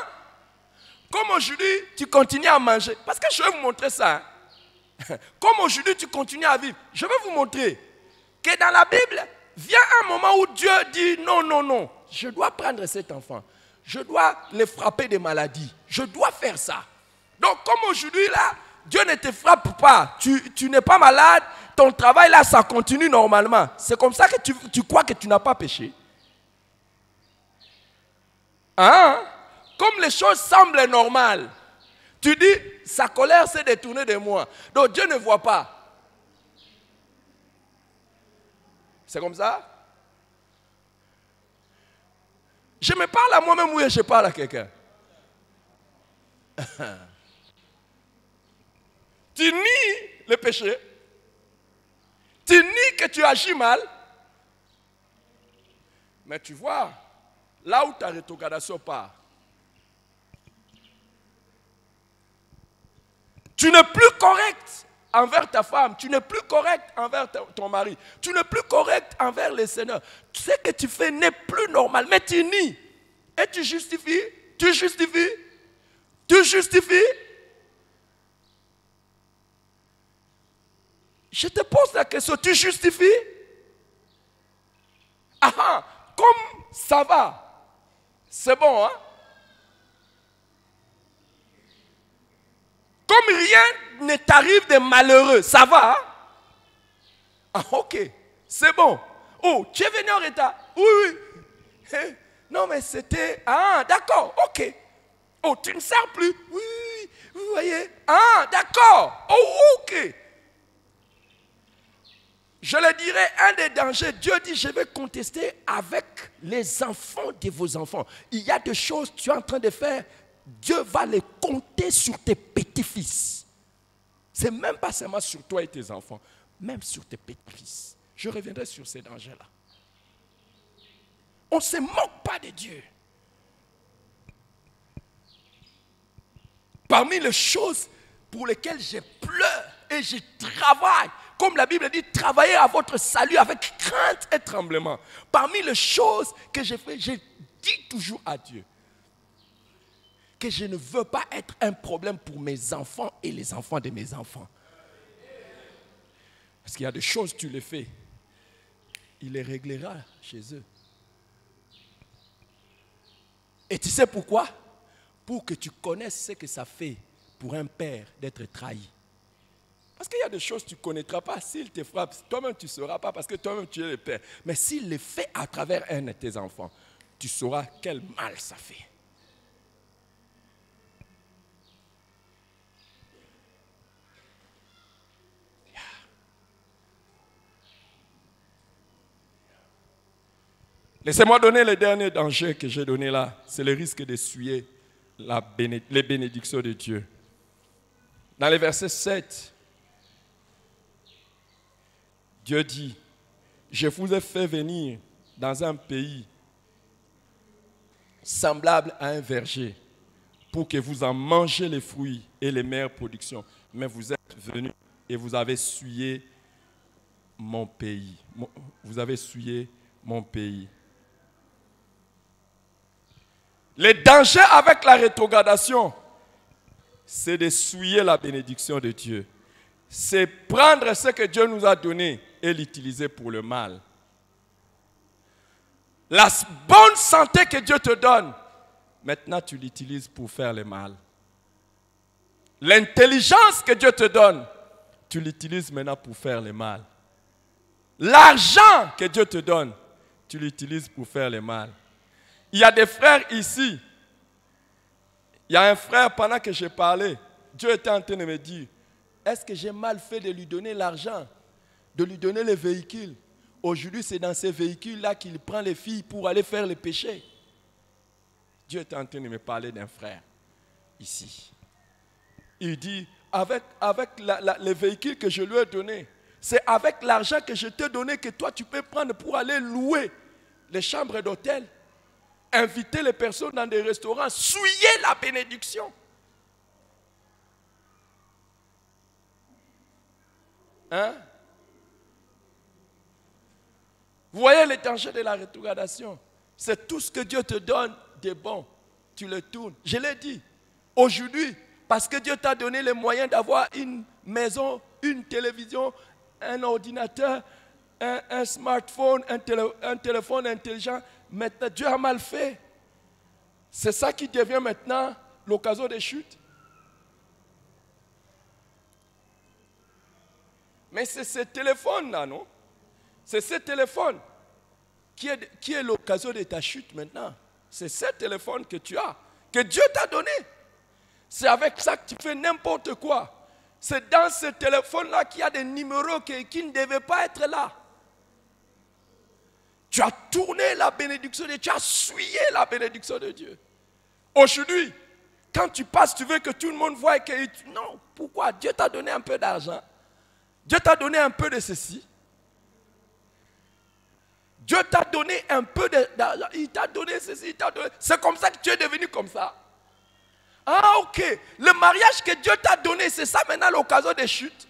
comme aujourd'hui, tu continues à manger, parce que je vais vous montrer ça. Hein. Comme aujourd'hui, tu continues à vivre, je vais vous montrer que dans la Bible, vient un moment où Dieu dit non, non, non, je dois prendre cet enfant, je dois le frapper des maladies, je dois faire ça. Donc comme aujourd'hui là, Dieu ne te frappe pas, tu n'es pas malade, ton travail là, ça continue normalement. C'est comme ça que tu crois que tu n'as pas péché. Hein? Comme les choses semblent normales, tu dis, sa colère s'est détournée de moi. Donc Dieu ne voit pas. C'est comme ça? Je me parle à moi-même ou je parle à quelqu'un? Tu nies le péché. Tu nies que tu agis mal. Mais tu vois, là où ta rétrogradation part, tu n'es plus correct envers ta femme, tu n'es plus correct envers ton mari, tu n'es plus correct envers les seigneurs. Ce que tu fais n'est plus normal, mais tu nies. Et tu justifies, tu justifies, tu justifies. Je te pose la question, tu justifies? Ah, comme ça va, c'est bon, hein? Comme rien ne t'arrive de malheureux, ça va, hein? Ah, ok, c'est bon. Oh, tu es venu en retard? Oui, oui. Non, mais c'était... Ah, d'accord, ok. Oh, tu ne sers plus? Oui, oui, vous voyez? Ah, d'accord. Oh, ok. Je le dirais, un des dangers, Dieu dit, je vais contester avec les enfants de vos enfants. Il y a des choses que tu es en train de faire, Dieu va les compter sur tes petits-fils. C'est même pas seulement sur toi et tes enfants, même sur tes petits-fils. Je reviendrai sur ces dangers-là. On ne se moque pas de Dieu. Parmi les choses pour lesquelles je pleure et je travaille, comme la Bible dit, travaillez à votre salut avec crainte et tremblement. Parmi les choses que j'ai fait, je dis toujours à Dieu que je ne veux pas être un problème pour mes enfants et les enfants de mes enfants. Parce qu'il y a des choses, tu les fais, il les réglera chez eux. Et tu sais pourquoi? Pour que tu connaisses ce que ça fait pour un père d'être trahi. Parce qu'il y a des choses que tu ne connaîtras pas. S'il te frappe, toi-même tu ne sauras pas parce que toi-même tu es le père. Mais s'il le fait à travers un de tes enfants, tu sauras quel mal ça fait. Laissez-moi donner le dernier danger que j'ai donné là. C'est le risque d'essuyer les bénédictions de Dieu. Dans le verset 7, Dieu dit, je vous ai fait venir dans un pays semblable à un verger pour que vous en mangez les fruits et les meilleures productions. Mais vous êtes venus et vous avez souillé mon pays. Vous avez souillé mon pays. Le danger avec la rétrogradation, c'est de souiller la bénédiction de Dieu. C'est prendre ce que Dieu nous a donné et l'utiliser pour le mal. La bonne santé que Dieu te donne, maintenant tu l'utilises pour faire le mal. L'intelligence que Dieu te donne, tu l'utilises maintenant pour faire le mal. L'argent que Dieu te donne, tu l'utilises pour faire le mal. Il y a des frères ici. Il y a un frère, pendant que j'ai parlé, Dieu était en train de me dire, est-ce que j'ai mal fait de lui donner l'argent, de lui donner les véhicules? Aujourd'hui, c'est dans ces véhicules-là qu'il prend les filles pour aller faire les péchés. Dieu était en train de me parler d'un frère ici. Il dit, avec les véhicules que je lui ai donnés, c'est avec l'argent que je t'ai donné que toi tu peux prendre pour aller louer les chambres d'hôtel, inviter les personnes dans des restaurants, souiller la bénédiction. Hein? Vous voyez le danger de la rétrogradation? C'est tout ce que Dieu te donne de bon. Tu le tournes. Je l'ai dit. Aujourd'hui, parce que Dieu t'a donné les moyens d'avoir une maison, une télévision, un ordinateur, un smartphone, un téléphone intelligent, maintenant Dieu a mal fait. C'est ça qui devient maintenant l'occasion des chutes. Mais c'est ce téléphone-là, non? C'est ce téléphone qui est l'occasion de ta chute maintenant. C'est ce téléphone que tu as, que Dieu t'a donné. C'est avec ça que tu fais n'importe quoi. C'est dans ce téléphone-là qu'il y a des numéros qui ne devaient pas être là. Tu as tourné la bénédiction de Dieu, tu as souillé la bénédiction de Dieu. Aujourd'hui, quand tu passes, tu veux que tout le monde voie que... Non, pourquoi? Dieu t'a donné un peu d'argent. Dieu t'a donné un peu de ceci. Dieu t'a donné un peu d'argent. Il t'a donné ceci, il t'a donné... C'est comme ça que tu es devenu comme ça. Ah, ok. Le mariage que Dieu t'a donné, c'est ça maintenant l'occasion des chutes.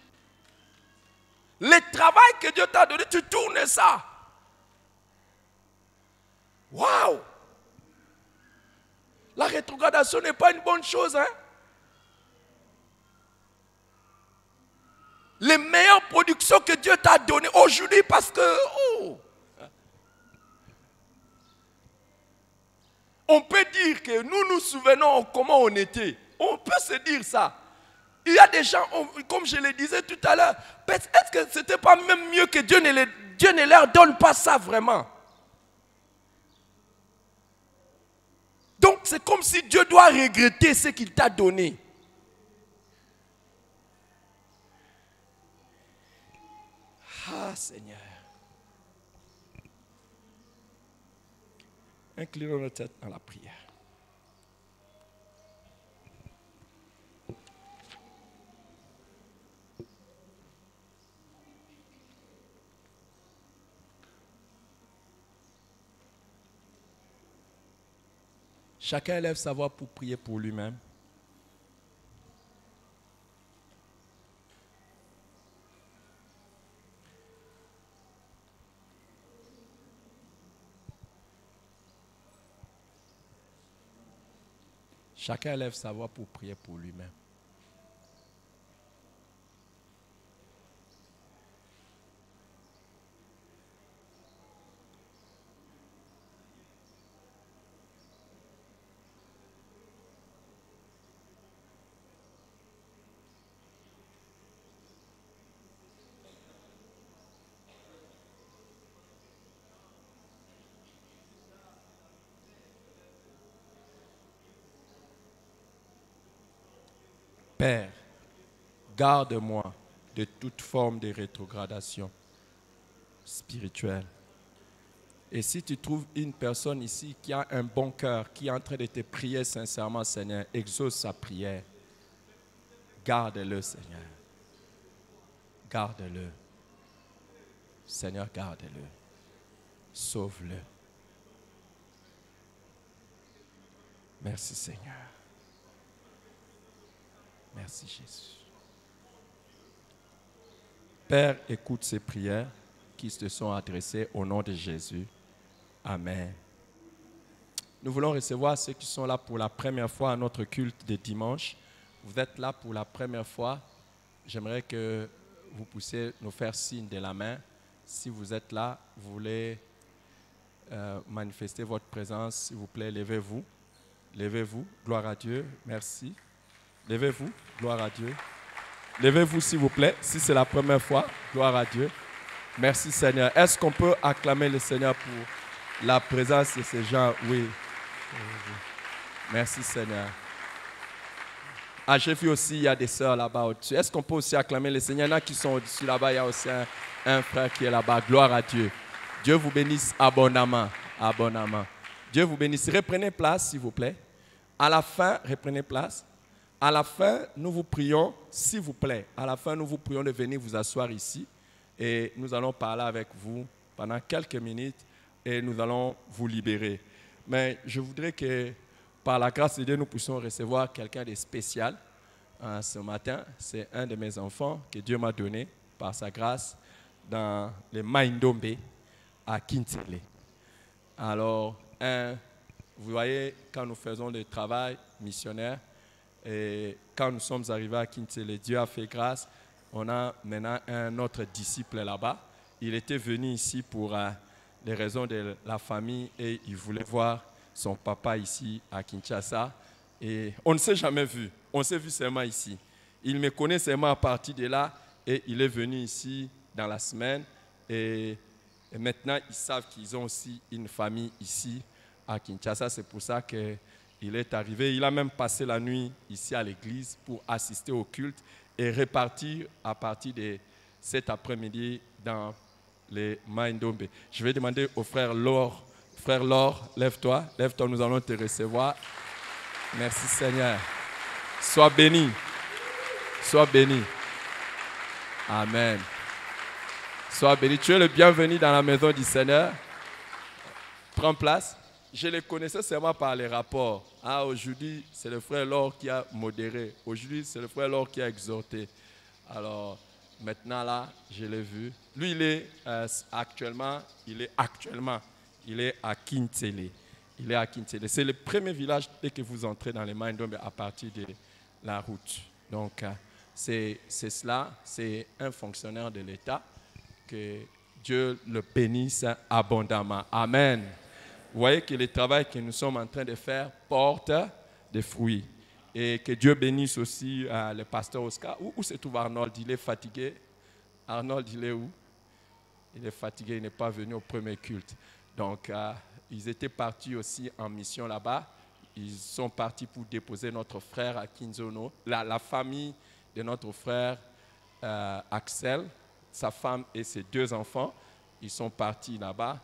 Le travail que Dieu t'a donné, tu tournes ça. Waouh! La rétrogradation n'est pas une bonne chose, hein? Les meilleures productions que Dieu t'a données aujourd'hui parce que... Oh, on peut dire que nous nous souvenons comment on était. On peut se dire ça. Il y a des gens, comme je le disais tout à l'heure, est-ce que ce n'était pas même mieux que Dieu ne leur donne pas ça vraiment? Donc c'est comme si Dieu doit regretter ce qu'il t'a donné. Ah Seigneur. Inclinons notre tête dans la prière. Chacun élève sa voix pour prier pour lui-même. Chacun élève sa voix pour prier pour lui-même. Père, garde-moi de toute forme de rétrogradation spirituelle. Et si tu trouves une personne ici qui a un bon cœur, qui est en train de te prier sincèrement, Seigneur, exauce sa prière. Garde-le, Seigneur. Garde-le. Seigneur, garde-le. Sauve-le. Merci, Seigneur. Merci Jésus. Père, écoute ces prières qui te sont adressées au nom de Jésus. Amen. Nous voulons recevoir ceux qui sont là pour la première fois à notre culte de dimanche. Vous êtes là pour la première fois. J'aimerais que vous puissiez nous faire signe de la main. Si vous êtes là, vous voulez manifester votre présence, s'il vous plaît, levez-vous. Levez-vous. Gloire à Dieu. Merci. Levez-vous, gloire à Dieu. Levez-vous s'il vous plaît, si c'est la première fois, gloire à Dieu. Merci Seigneur. Est-ce qu'on peut acclamer le Seigneur pour la présence de ces gens? Oui. Merci Seigneur. Ah, j'ai vu aussi, il y a des sœurs là-bas au-dessus. Est-ce qu'on peut aussi acclamer le Seigneur? Il y en a qui sont au-dessus là-bas, il y a aussi un frère qui est là-bas. Gloire à Dieu. Dieu vous bénisse abondamment. Abondamment. Dieu vous bénisse. Reprenez place s'il vous plaît. À la fin, reprenez place. À la fin, nous vous prions, s'il vous plaît, à la fin, nous vous prions de venir vous asseoir ici et nous allons parler avec vous pendant quelques minutes et nous allons vous libérer. Mais je voudrais que, par la grâce de Dieu, nous puissions recevoir quelqu'un de spécial. Ce matin, c'est un de mes enfants que Dieu m'a donné par sa grâce dans le Maindombe à Kintele. Alors, vous voyez, quand nous faisons le travail missionnaire, Et quand nous sommes arrivés à Kinsele, Dieu a fait grâce. On a maintenant un autre disciple là-bas. Il était venu ici pour les raisons de la famille et il voulait voir son papa ici à Kinshasa. Et on ne s'est jamais vu. On s'est vu seulement ici. Il me connaît seulement à partir de là et il est venu ici dans la semaine. Et maintenant, ils savent qu'ils ont aussi une famille ici à Kinshasa. C'est pour ça qu'il est arrivé. Il a même passé la nuit ici à l'église pour assister au culte et repartir à partir de cet après-midi dans les Maïndombe. Je vais demander au frère Laure. Frère Laure, lève-toi, nous allons te recevoir. Merci Seigneur. Sois béni. Sois béni. Amen. Sois béni. Tu es le bienvenu dans la maison du Seigneur. Prends place. Je les connaissais seulement par les rapports. Aujourd'hui, c'est le frère Laure qui a modéré. Aujourd'hui, c'est le frère Laure qui a exhorté. Alors, maintenant là, je l'ai vu. Lui, il est actuellement à Kinsele. Il est à Kinsele. C'est le premier village dès que vous entrez dans les Maïndombe à partir de la route. Donc, c'est cela. C'est un fonctionnaire de l'État. Que Dieu le bénisse abondamment. Amen. Vous voyez que le travail que nous sommes en train de faire porte des fruits. Et que Dieu bénisse aussi le pasteur Oscar. Où se trouve Arnold? Il est fatigué. Arnold, il est où? Il est fatigué, il n'est pas venu au premier culte. Donc, ils étaient partis aussi en mission là-bas. Ils sont partis pour déposer notre frère à Kinzono. La famille de notre frère Axel, sa femme et ses 2 enfants, ils sont partis là-bas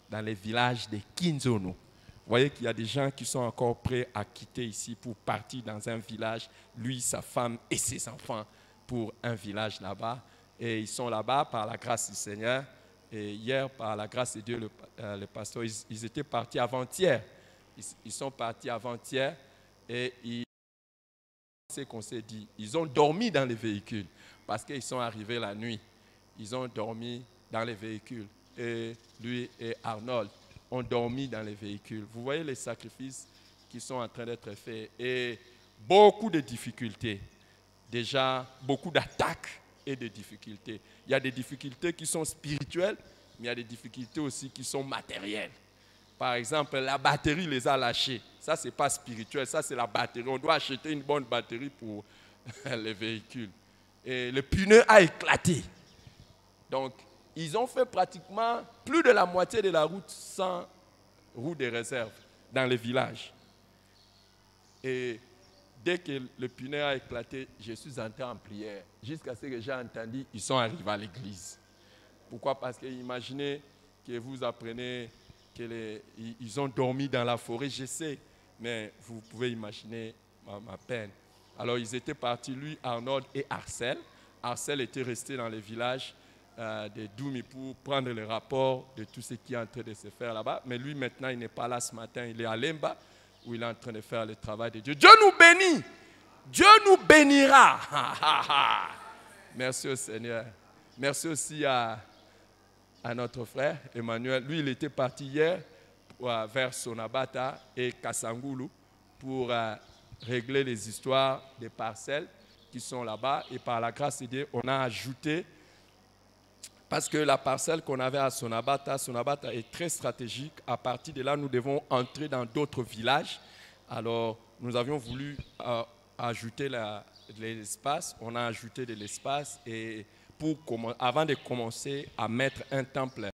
dans les villages de Kinzono. Vous voyez qu'il y a des gens qui sont encore prêts à quitter ici pour partir dans un village, lui, sa femme et ses enfants, pour un village là-bas. Et ils sont là-bas par la grâce du Seigneur. Et hier, par la grâce de Dieu, le pasteur, ils étaient partis avant-hier. Ils sont partis avant-hier et c'est qu'on s'est dit, ils ont dormi dans les véhicules parce qu'ils sont arrivés la nuit. Ils ont dormi dans les véhicules. Et lui et Arnold ont dormi dans les véhicules. Vous voyez les sacrifices qui sont en train d'être faits et beaucoup de difficultés. Déjà, beaucoup d'attaques et de difficultés. Il y a des difficultés qui sont spirituelles, mais il y a des difficultés aussi qui sont matérielles. Par exemple, la batterie les a lâchés. Ça, ce n'est pas spirituel, ça, c'est la batterie. On doit acheter une bonne batterie pour les véhicules. Et le pneu a éclaté. Donc, ils ont fait pratiquement plus de la moitié de la route sans roue de réserve dans les villages. Et dès que le pneu a éclaté, je suis entré en prière. Jusqu'à ce que j'ai entendu, ils sont arrivés à l'église. Pourquoi? Parce que imaginez que vous apprenez qu'ils ont dormi dans la forêt, je sais, mais vous pouvez imaginer ma peine. Alors ils étaient partis, lui, Arnold et Arcel. Arcel était resté dans les villages de Doumi pour prendre le rapport de tout ce qui est en train de se faire là-bas. Mais lui, maintenant, il n'est pas là ce matin, il est à Lemba, où il est en train de faire le travail de Dieu. Dieu nous bénit. Dieu nous bénira. Merci au Seigneur. Merci aussi à notre frère Emmanuel. Lui, il était parti hier vers Sonabata et Kasangulu pour régler les histoires des parcelles qui sont là-bas. Et par la grâce de Dieu, on a ajouté, parce que la parcelle qu'on avait à Sonabata est très stratégique. À partir de là, nous devons entrer dans d'autres villages. Alors, nous avions voulu ajouter l'espace. On a ajouté de l'espace et avant de commencer à mettre un temple